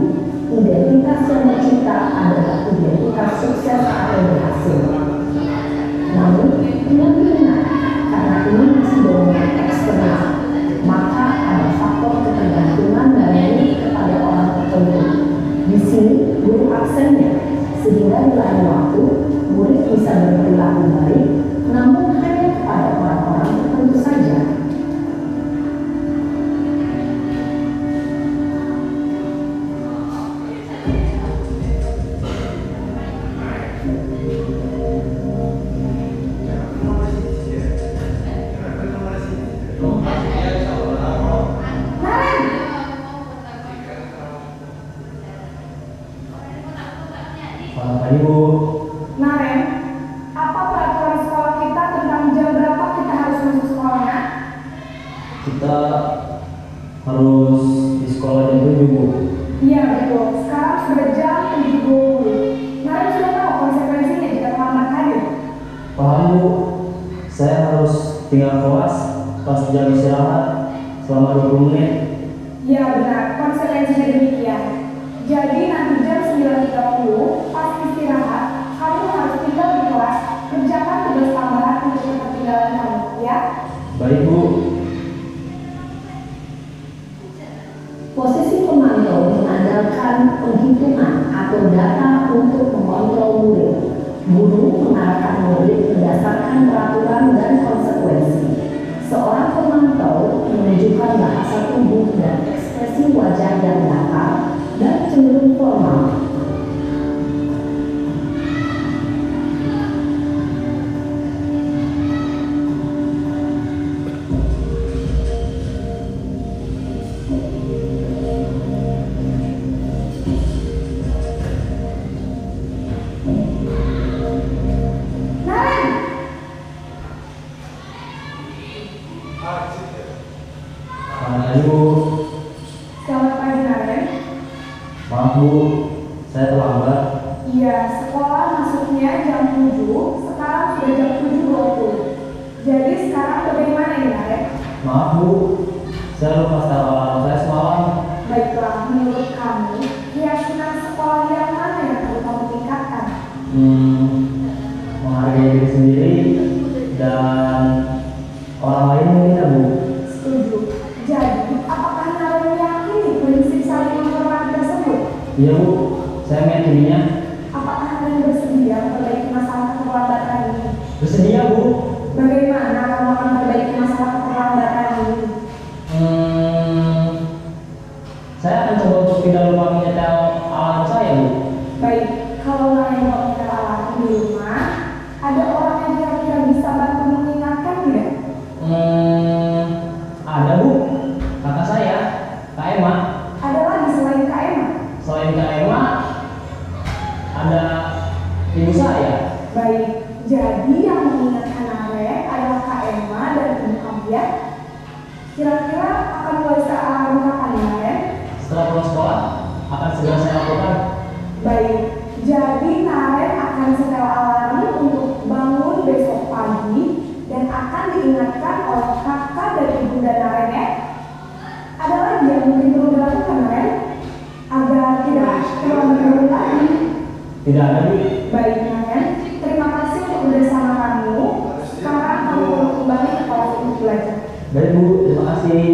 E: Identitas yang tercipta adalah identitas sukses atau berhasil. Namun, ingat, karena ini masih dominan eksternal, maka ada faktor ketergantungan dari kepada orang tertentu. Di sini, guru absen sehingga di lain waktu murid bisa berperilaku baik, namun hanya kepada orang-orang tertentu saja.
F: Selamat pagi, Bu.
G: Naren, apa peraturan sekolah kita tentang jam berapa kita harus masuk sekolahnya?
F: Kita harus di sekolah jam 7, Bu.
G: Iya betul, sekarang sudah jam 7.20. Naren sudah tahu konsekuensinya jika terlambat hadir.
F: Paham, Bu. Saya harus tinggal kelas pas jam istirahat selama 20 menit.
G: Iya benar, konsekuensinya demikian. Jadi nanti jam 9.30 pas istirahat, kamu harus tinggal di kelas, kerjakan tugas tambahan untuk ketertinggalan kamu, ya?
F: Baik, Bu.
E: Posisi pemantau mengandalkan penghitungan atau data untuk mengontrol murid. Guru mengarahkan murid berdasarkan peraturan dan konsekuensi. Seorang pemantau menunjukkan bahasa tubuh dan ekspresi wajah yang datar dan cenderung formal.
G: Naren!
F: Selamat pagi, Bu.
G: Selamat pagi Naren.
F: Maaf, Bu. Saya terlambat.
G: Iya, sekolah masuknya jam 7, sekarang sudah jam 7.20. Jadi sekarang bagaimana ini Naren?
F: Maaf, Bu. Saya lupa setelah alarm saya semalam.
G: Baiklah, menurut kamu, keyakinan sekolah yang mana yang perlu kamu tingkatkan?
F: Menghargai diri sendiri dan orang lain mungkin, ya, Bu.
G: Setuju. Jadi, apakah Naren meyakini prinsip saling menghormati tersebut?
F: Iya, Bu. Saya meyakininya.
G: Apakah Naren bersedia memperbaiki masalah keterlambatan ini?
F: Bersedia, Bu.
G: Bagaimana kamu akan memperbaiki masalah keterlambatan ini?
F: Saya akan coba untuk tidak lupa menyetel alarm saya, Bu.
G: Baik, kalau Naren mau alarm di rumah, ada orang yang kira-kira bisa bantu mengingatkan tidak?
F: Ada, Bu. Kakak saya, Kak Emma.
G: Ada lagi selain Kak Emma?
F: Selain Kak Emma, ada ibu saya.
G: Baik, jadi yang mengingatkan Naren adalah Kak Emma dan Ibu Kavia. Kira-kira akan mulai alarm kapan Naren?
F: Setelah pulang sekolah, akan segera saya lakukan.
G: Baik, jadi Naren akan setel alarm untuk bangun besok pagi dan akan diingatkan oleh kakak dan ibunda Naren ya. Ada lagi yang mungkin perlu dilakukan Naren agar tidak terlambat lagi.
F: Tidak ada, Bu.
G: Baik Naren, terima kasih untuk bersama kamu. Sekarang kamu perlu kembali ke kelas untuk belajar.
F: Baik, Bu. Terima kasih.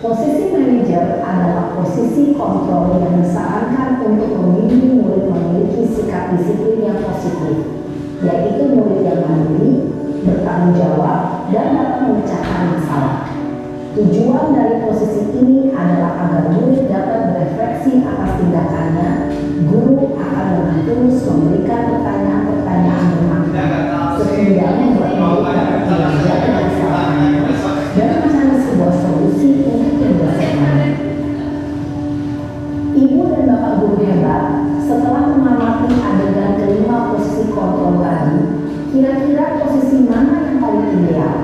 E: Posisi manajer adalah posisi kontrol yang disarankan untuk membimbing murid memiliki sikap disiplin yang positif, yaitu murid yang mandiri, bertanggung jawab, dan dapat memecahkan masalah. Tujuan dari posisi ini adalah agar murid dapat berefleksi atas tindakannya. Guru akan dengan tulus memberikan pertanyaan-pertanyaan bermakna, setidaknya buat murid dapat belajar dari kesalahannya dan mencari sebuah solusi untuk keberhasilan. Ibu dan bapak guru hebat, setelah mengamati adegan kelima posisi kontrol tadi, kira-kira posisi mana yang paling ideal?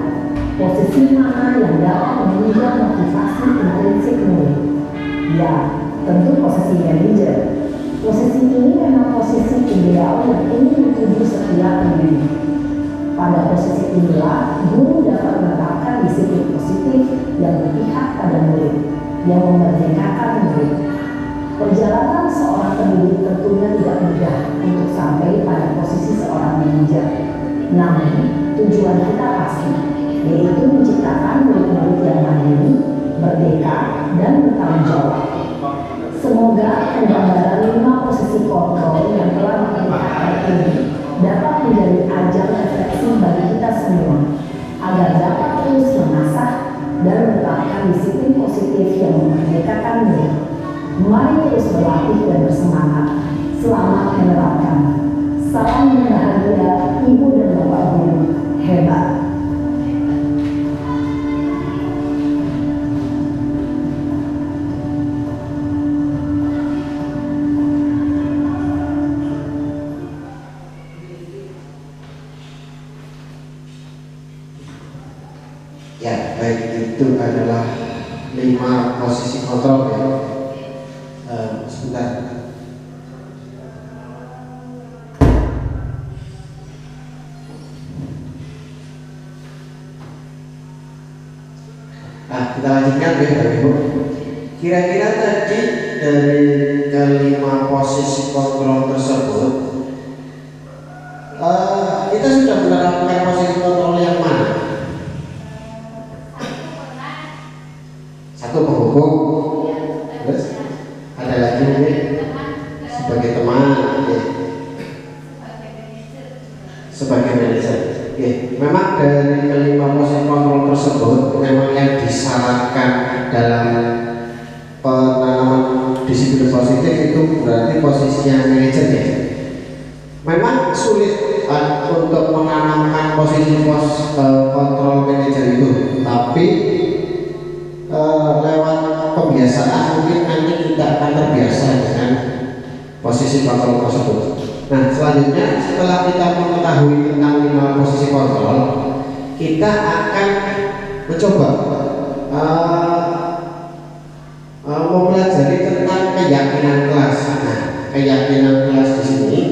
E: Posisi mana yang dapat menunjang motivasi intrinsik murid? Ya, tentu posisi manajer. Posisi ini memang posisi ideal yang ingin dituju setiap pendidik. Pada posisi inilah, guru dapat menetapkan disiplin positif yang berpihak pada murid, yang memerdekakan murid. Perjalanan seorang pendidik tentunya tidak mudah untuk sampai pada posisi seorang manajer. Namun, tujuan kita pasti, yaitu menciptakan murid-murid yang mandiri, merdeka, dan bertanggung jawab. Semoga penggambaran 5 posisi berlatih dan bersemangat. Selamat menerapkan. Salam yang bahagia, Ibu dan Bapak Guru. Hebat.
C: Ya, baik, itu adalah 5 posisi kontrol ya. Sebentar. Nah, kita lanjutkan ya, Bapak Ibu. Kira-kira tadi dari kelima posisi kontrol tersebut, kita sudah menerapkan posisi kontrol yang mana? Satu penghubung, terus ada lagi mungkin sebagai teman, ya. Sebagai manajer. Oke, memang dari kelima posisi kontrol tersebut memang yang disyaratkan dalam penanaman disiplin positif itu berarti posisinya manajer ya. Memang sulit untuk menanamkan posisi kontrol manajer itu, tapi lewat pembiasaan mungkin nanti kita akan terbiasa dengan posisi kontrol tersebut. Nah, selanjutnya setelah kita mengetahui tentang 5 posisi kontrol, kita akan mencoba mempelajari tentang keyakinan kelas. Nah, keyakinan kelas di sini,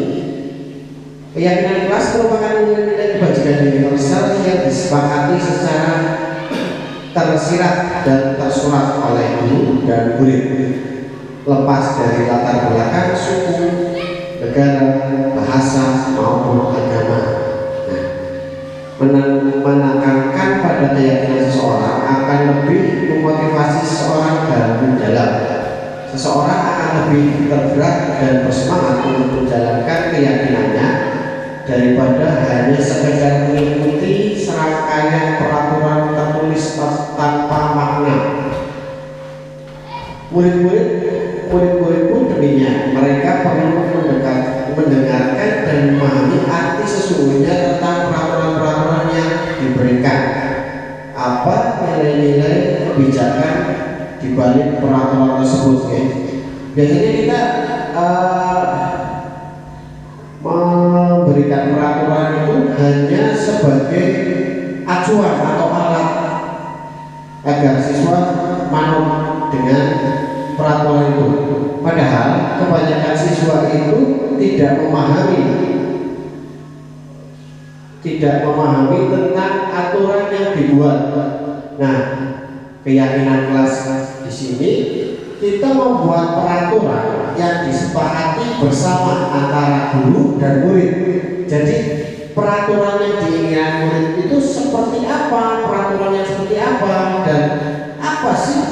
C: keyakinan kelas merupakan nilai kebajikan universal yang disepakati secara tersirat dan tersurat oleh guru dan murid, lepas dari latar belakang suku, negara, bahasa maupun agama. Nah, menekankan pada keyakinan seseorang akan lebih memotivasi seseorang dalam menjalan. Seseorang akan lebih tergerak dan bersemangat untuk menjalankan keyakinannya daripada hanya sekedar mengikuti serangkaian peraturan tertulis tanpa makna. Murid-murid pun demikian. Mereka perlu mendengarkan dan memahami arti sesungguhnya tentang peraturan-peraturan yang diberikan. Apa nilai-nilai kebijakan di balik peraturan tersebut ya. Biasanya kita memberikan peraturan itu hanya sebagai acuan atau alat agar siswa manut dengan peraturan itu. Padahal kebanyakan siswa itu tidak memahami tentang aturan yang dibuat. Nah, keyakinan kelas di sini kita membuat peraturan yang disepakati bersama antara guru dan murid. Jadi peraturan yang diinginkan murid itu seperti apa, peraturannya seperti apa, dan apa sih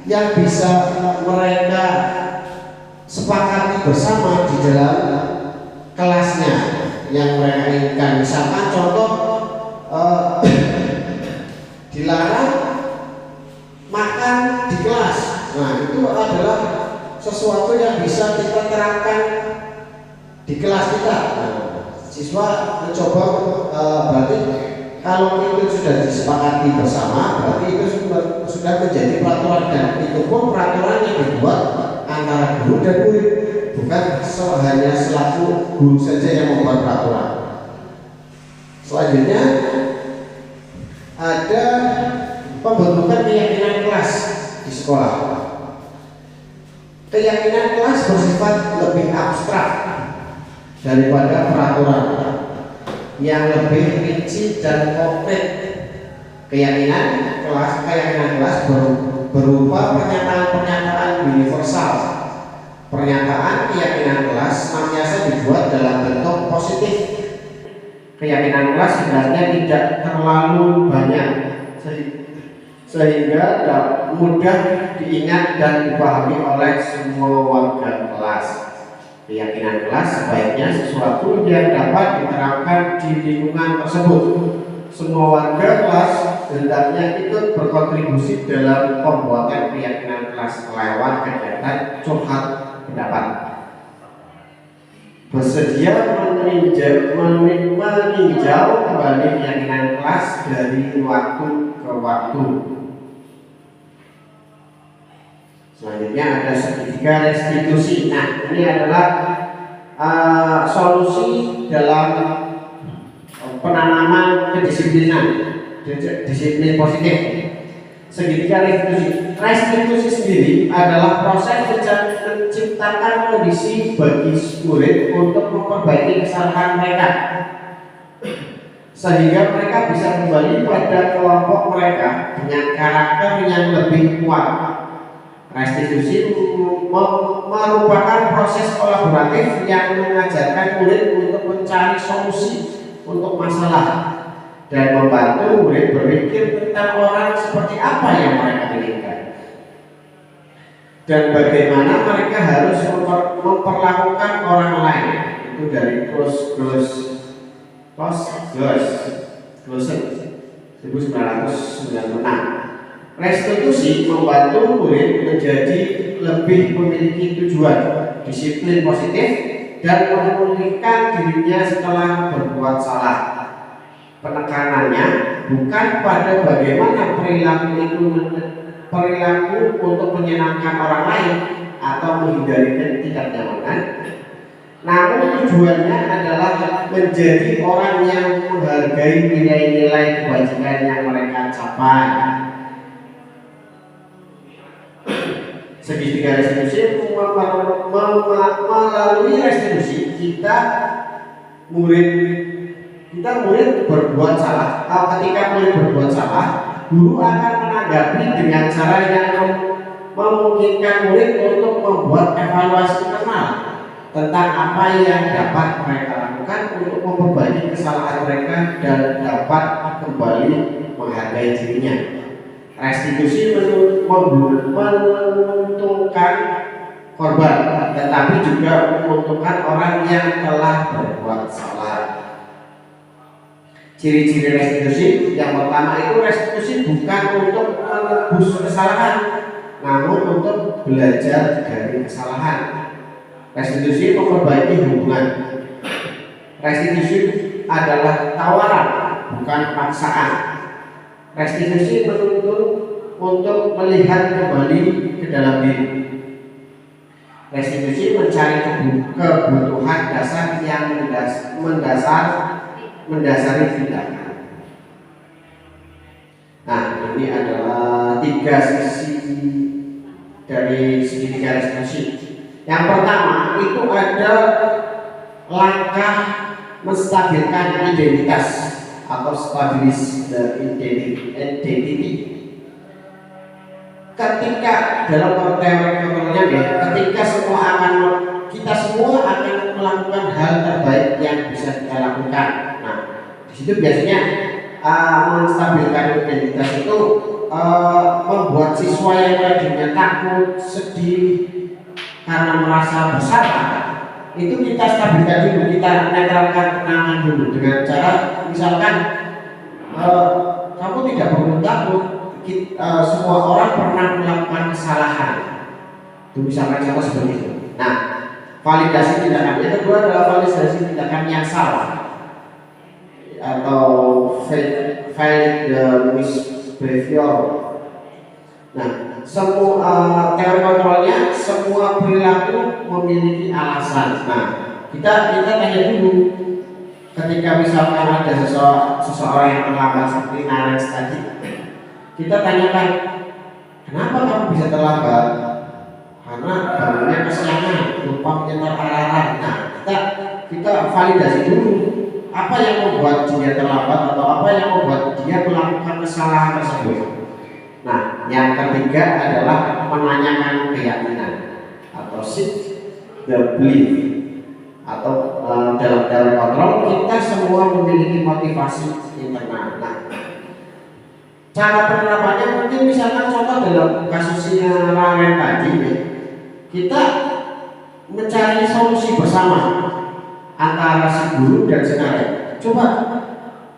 C: yang bisa mereka sepakati bersama di dalam kelasnya yang mereka inginkan. Misalkan contoh dilarang makan di kelas. Nah, itu adalah sesuatu yang bisa kita terapkan di kelas kita. Nah, siswa mencoba berarti kalau itu sudah disepakati bersama, berarti itu sudah menjadi peraturan, dan itu pun peraturan yang dibuat antara guru dan murid, bukan hanya selaku guru saja yang membuat peraturan. Selanjutnya ada pembentukan keyakinan kelas di sekolah. Keyakinan kelas bersifat lebih abstrak daripada peraturan yang lebih rinci dan konkret. Keyakinan kelas berupa pernyataan-pernyataan universal. Pernyataan keyakinan kelas senantiasa dibuat dalam bentuk positif. Keyakinan kelas sebenarnya tidak terlalu banyak sehingga mudah diingat dan dipahami oleh semua warga kelas. Keyakinan kelas sebaiknya sesuatu yang dapat diterapkan di lingkungan tersebut. Semua warga kelas hendaknya ikut berkontribusi dalam pembuatan keyakinan kelas lewat kegiatan curhat pendapat. Bersedia meninjau kembali keyakinan kelas dari waktu ke waktu. Selanjutnya ada segitiga restitusi. Nah, ini adalah solusi dalam penanaman kedisiplinan, disiplin positif. Segitiga restitusi. Restitusi sendiri adalah proses menciptakan kondisi bagi murid untuk memperbaiki kesalahan mereka, sehingga mereka bisa kembali pada kelompok mereka dengan karakter yang lebih kuat. Restitusi merupakan proses kolaboratif yang mengajarkan murid untuk mencari solusi untuk masalah dan membantu murid berpikir tentang orang seperti apa yang mereka inginkan dan bagaimana mereka harus memperlakukan orang lain. Itu dari Clausen 1996. Restitusi membantu murid menjadi lebih memiliki tujuan, disiplin positif, dan memulihkan dirinya setelah berbuat salah. Penekanannya bukan pada bagaimana perilaku untuk menyenangkan orang lain atau menghindari ketidaknyamanan, namun tujuannya adalah menjadi orang yang menghargai nilai-nilai kebajikan yang mereka capai. Segitiga restitusi melalui restitusi murid berbuat salah. Ketika murid berbuat salah, guru akan menanggapi dengan cara yang memungkinkan murid untuk membuat evaluasi internal tentang apa yang dapat mereka lakukan untuk memperbaiki kesalahan mereka dan dapat kembali menghargai dirinya. Restitusi menguntungkan korban, tetapi juga menguntungkan orang yang telah berbuat salah. Ciri-ciri restitusi yang pertama itu restitusi bukan untuk menebus kesalahan, namun untuk belajar dari kesalahan. Restitusi memperbaiki hubungan. Restitusi adalah tawaran, bukan paksaan. Restitusi menuntun untuk melihat kembali ke dalam diri. Restitusi mencari kebutuhan dasar yang mendasari tindakan. Nah, ini adalah 3 sisi dari segitiga restitusi. Yang pertama itu ada langkah menstabilkan identitas atau stabilis identity. Ketika dalam teori-teorinya ketika kita semua akan melakukan hal terbaik yang bisa kita lakukan. Nah, di situ biasanya menstabilkan identitas itu membuat siswa yang tadinya takut, sedih karena merasa bersalah, itu kita stabilkan dulu, kita netralkan, tenangkan dulu dengan cara misalkan kamu tidak perlu takut, semua orang pernah melakukan kesalahan. Itu misalkan contoh seperti itu. Nah, validasi tindakan yang kedua adalah validasi tindakan yang salah atau valid misbehavior. Nah, semua teori kontrolnya, semua perilaku memiliki alasan. Nah, kita tanya dulu ketika misalkan ada seseorang yang terlambat seperti Narens tadi, kita tanyakan, kenapa kamu bisa terlambat? Karena bangunnya kesiangan, lupa menyetor alarm. Nah, kita validasi dulu apa yang membuat dia terlambat atau apa yang membuat dia melakukan kesalahan tersebut. Nah, yang ketiga adalah menanyakan keyakinan atau seek the belief, atau dalam teori kontrol kita semua memiliki motivasi internal. Nah, cara penerapannya mungkin misalkan contoh dalam kasusnya Laren tadi, kita mencari solusi bersama antara si guru dan si Naren. Coba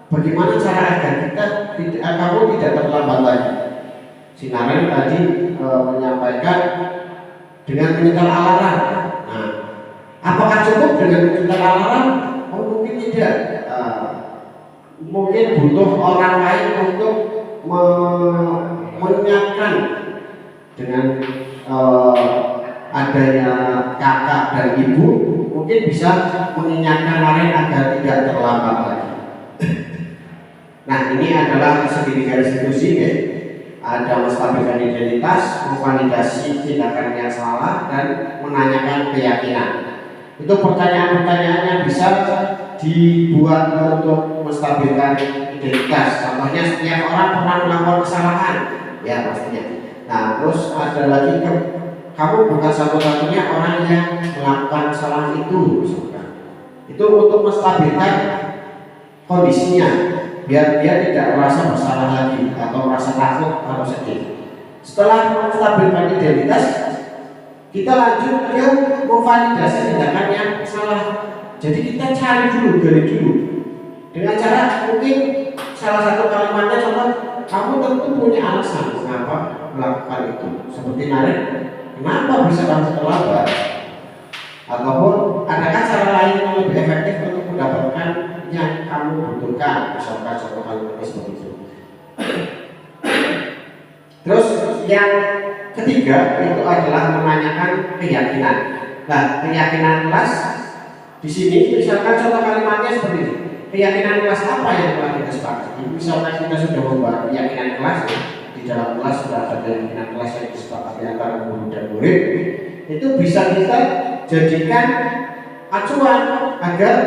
C: bagaimana cara agar kamu tidak terlambat lagi. Si Naren tadi menyampaikan dengan menyetel alarm. Apakah cukup dengan menciptakan alarm? Oh, mungkin tidak. Mungkin butuh orang lain untuk mengingatkan dengan adanya kakak dan ibu, mungkin bisa mengingatkan Naren agar tidak terlambat lagi. Nah, ini adalah segitiga restitusi ya. Ada menstabilkan identitas, memvalidasi tindakan yang salah, dan menanyakan keyakinan. Itu pertanyaan-pertanyaan yang bisa dibuat untuk menstabilkan identitas. Contohnya, setiap orang pernah melakukan kesalahan, ya pastinya. Nah, terus ada lagi kamu bukan satu-satunya orang yang melakukan kesalahan itu, misalkan. Itu untuk menstabilkan kondisinya, biar dia tidak merasa bersalah lagi atau merasa takut atau sedih. Setelah menstabilkan identitas, kita lanjut ke memvalidasi tindakan yang salah. Jadi kita cari dulu, gali dulu dengan cara mungkin salah satu kalimatnya, contoh, kamu tentu punya alasan mengapa melakukan itu. Seperti Naren, kenapa bisa kamu terlambat? Ataupun adakah cara lain yang lebih efektif untuk mendapatkan yang kamu butuhkan? Misalkan contoh kalimatnya seperti itu. Terus yang ketiga itu adalah menanyakan keyakinan. Nah, keyakinan kelas di sini misalkan contoh kalimatnya seperti ini. Keyakinan kelas apa yang telah kita sepakati? Misalkan kita sudah membahas keyakinan kelas, di dalam kelas sudah ada keyakinan kelas yang disepakati antara guru dan murid. Itu bisa kita jadikan acuan agar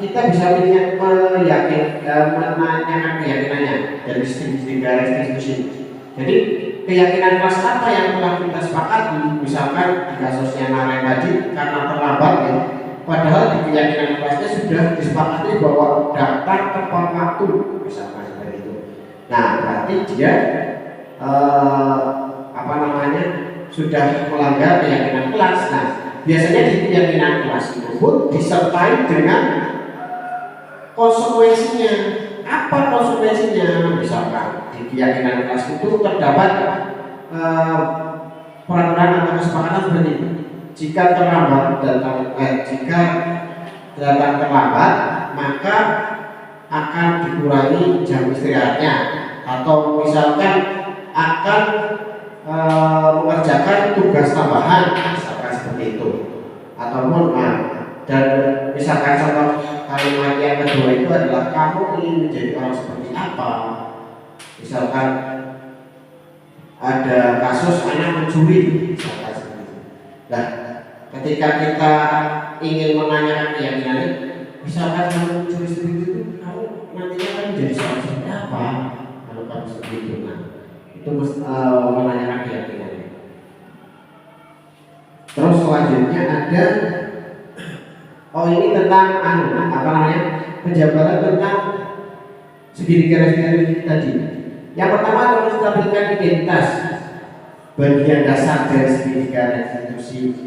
C: kita bisa menanyakan keyakinannya dari segitiga restitusi. Jadi keyakinan kelas apa yang telah kita sepakati, misalkan di kasusnya Naren tadi karena terlambat ya, padahal di keyakinan kelasnya sudah disepakati bahwa datang tepat waktu, misalkan seperti itu. Nah, berarti dia sudah melanggar keyakinan kelas. Nah, biasanya di keyakinan kelas itu pun disertai dengan konsekuensinya. Apa konsekuensinya? Misalkan di keyakinan kelas itu terdapat peraturan atau kesepakatan seperti ini. Jika terlambat datang terlambat, maka akan dikurangi jam istirahatnya, atau misalkan akan mengerjakan tugas tambahan, misalkan seperti itu. Ataupun dan misalkan contoh kalimat yang kedua itu adalah kamu ingin menjadi orang seperti apa. Misalkan ada kasus anak mencuri, misalkan seperti itu. Nah, ketika kita ingin menanyakan keyakinan, misalkan kamu mencuri seperti itu, kamu nantinya akan menjadi seorang seperti apa kalau kamu seperti itu. Nah, itu menanyakan keyakinan. Terus selanjutnya ada ini tentang penjabaran tentang segitiga restitusi tadi. Yang pertama adalah menstabilkan identitas. Bagian dasar dari segitiga restitusi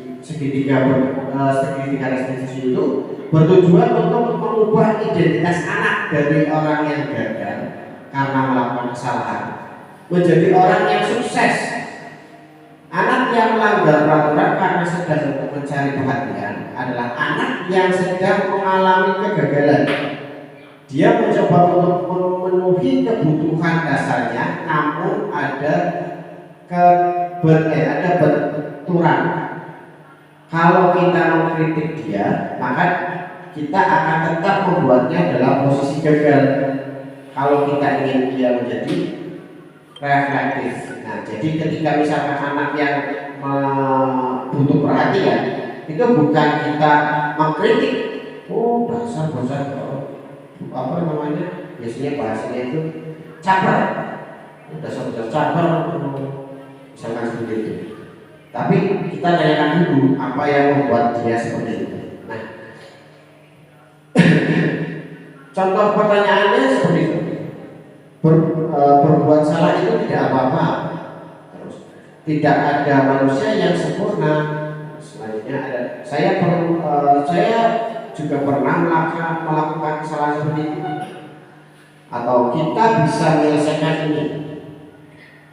C: itu bertujuan untuk mengubah identitas anak dari orang yang gagal karena melakukan kesalahan menjadi orang yang sukses. Anak yang melanggar peraturan karena sedang untuk mencari perhatian adalah anak yang sedang mengalami kegagalan. Dia mencoba untuk memenuhi kebutuhan dasarnya, namun ada benturan. Kalau kita mengkritik dia, maka kita akan tetap membuatnya dalam posisi gagal. Kalau kita ingin dia menjadi reflektif. Nah, jadi ketika misalkan anak yang butuh perhatian, itu bukan kita mengkritik, dasar bocah biasanya bahasanya itu cabar, dasar bocah cabar, misalkan seperti itu. Tapi kita tanyakan dulu apa yang membuat dia seperti itu. Nah, contoh pertanyaannya seperti itu. Berbuat salah itu tidak apa-apa. Terus tidak ada manusia yang sempurna. Selanjutnya ada saya juga pernah melakukan kesalahan seperti itu. Atau kita bisa menyelesaikan ini.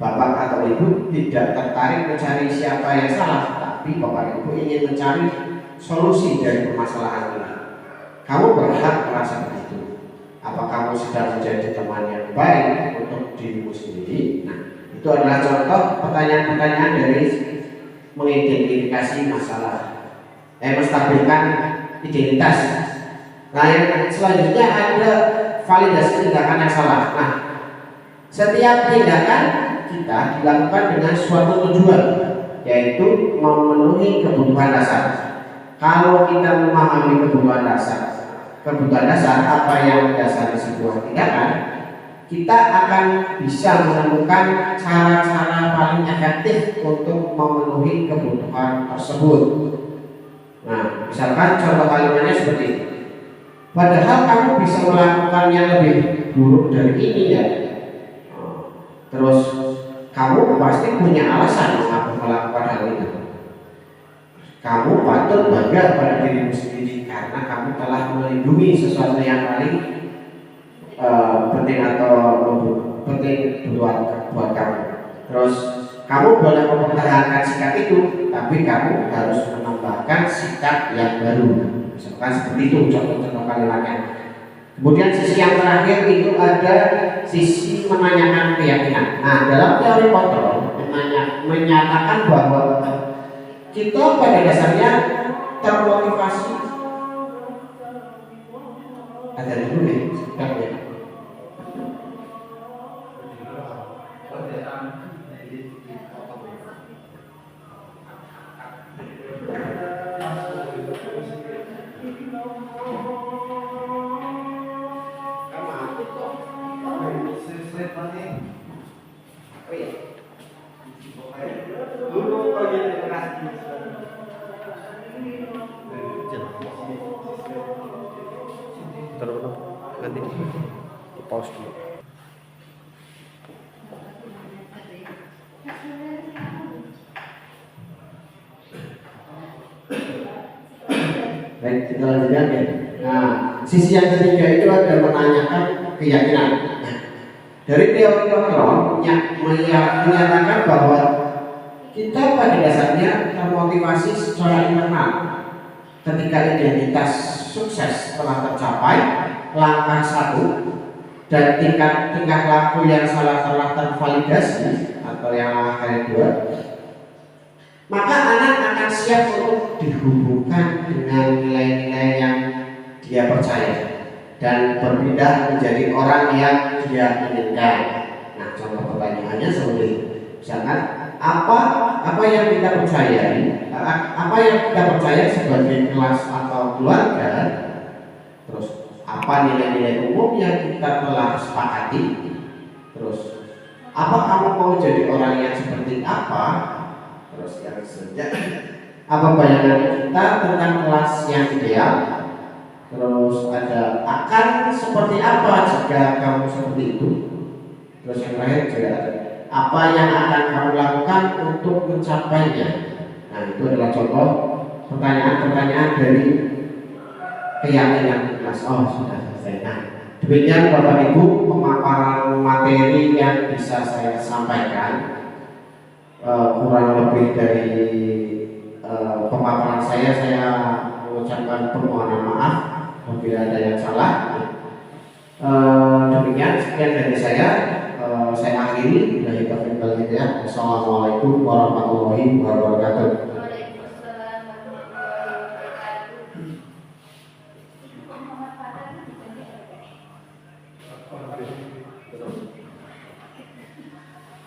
C: Bapak atau ibu tidak tertarik mencari siapa yang salah, tapi Bapak Ibu ingin mencari solusi dari permasalahan ini. Kamu berhak merasa begitu. Apa kamu sedang menjadi teman yang baik untuk dirimu sendiri? Nah, itu adalah contoh pertanyaan-pertanyaan dari mengidentifikasi masalah, menstabilkan identitas. Nah, yang selanjutnya ada validasi tindakan yang salah. Nah, setiap tindakan kita dilakukan dengan suatu tujuan, yaitu memenuhi kebutuhan dasar. Kalau kita memahami kebutuhan dasar apa yang mendasari sebuah tindakan, kita akan bisa menemukan cara-cara paling efektif untuk memenuhi kebutuhan tersebut. Nah, misalkan contoh kalimatnya seperti ini. Padahal kamu bisa melakukan yang lebih buruk dari ini ya. Terus kamu pasti punya alasan mengapa melakukan hal itu. Kamu patut bangga pada dirimu sendiri karena kamu telah melindungi sesuatu yang paling penting atau penting buat kamu. Terus kamu boleh mempertahankan sikap itu, tapi kamu harus menambahkan sikap yang baru. Misalkan seperti itu contoh-contoh kalimatnya. Kemudian sisi yang terakhir itu ada sisi menanyakan keyakinan. Nah, dalam teori kontrol menyatakan bahwa kita pada dasarnya termotivasi. Ada dulu ya, sebentar ya. Nanti di pause dulu. Baik, kita lanjutkan ya. Nah, sisi yang ketiga itu ada menanyakan keyakinan. Nah, dari teori kontrol menyatakan bahwa kita pada dasarnya termotivasi secara internal. Ketika identitas sukses telah tercapai, langkah 1 dan tingkat laku yang salah telah tervalidasi atau yang langkah 2, maka anak akan siap untuk dihubungkan dengan nilai-nilai yang dia percaya dan berpindah menjadi orang yang dia inginkan. Nah, contoh pertanyaannya seperti ini. Misalkan apa yang kita percayai, apa yang kita percaya sebagai kelas atau keluarga, terus apa nilai-nilai umum yang kita telah sepakati, terus apa kamu mau jadi orang yang seperti apa, terus yang selanjutnya apa bayangan kita tentang kelas yang ideal, terus ada akan seperti apa jika kamu seperti itu, terus yang terakhir juga ada apa yang akan kamu lakukan untuk mencapainya. Nah, itu adalah contoh pertanyaan-pertanyaan dari keyakinan kelas. Oh, sudah selesai. Nah, demikian Bapak Ibu pemaparan materi yang bisa saya sampaikan. Kurang lebih dari pemaparan saya mengucapkan permohonan maaf apabila ada yang salah. Demikian sekian dari saya akhiri. Assalamualaikum warahmatullahi wabarakatuh.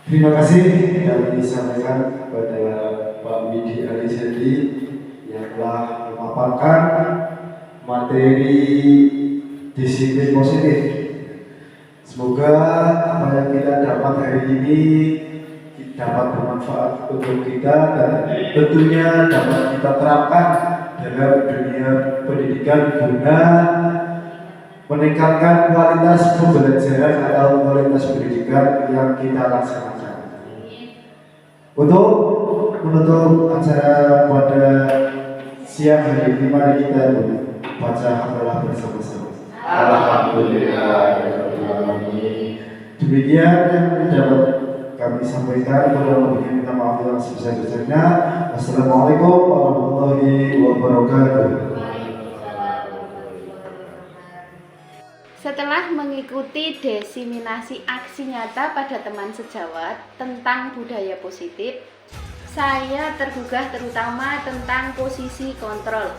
A: Terima kasih yang disampaikan kepada Pak Widi Alisandi yang telah memaparkan materi disiplin positif. Semoga apa yang kita dapat hari ini dapat bermanfaat untuk kita dan tentunya dapat kita terapkan dalam dunia pendidikan guna meningkatkan kualitas pembelajaran atau kualitas pendidikan yang kita laksanakan. Untuk menutup acara pada siang hari ini, mari kita baca hamdalah bersama-sama. Alhamdulillah. Demikian yang dapat kami sampaikan. Kurang lebihnya minta maaf yang sebesar-besarnya. Assalamualaikum warahmatullahi wabarakatuh.
H: Setelah mengikuti diseminasi aksi nyata pada teman sejawat tentang budaya positif, saya tergugah terutama tentang posisi kontrol.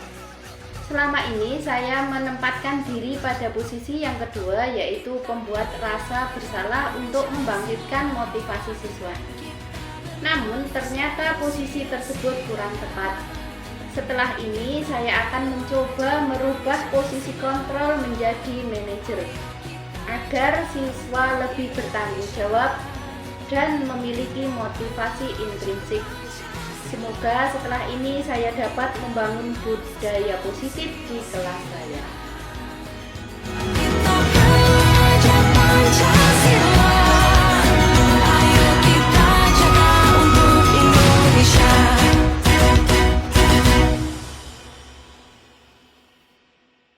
H: Selama ini saya menempatkan diri pada posisi yang kedua, yaitu pembuat rasa bersalah untuk membangkitkan motivasi siswa. Namun ternyata posisi tersebut kurang tepat. Setelah ini saya akan mencoba merubah posisi kontrol menjadi manajer agar siswa lebih bertanggung jawab dan memiliki motivasi intrinsik. Semoga setelah ini saya dapat membangun budaya positif di kelas saya.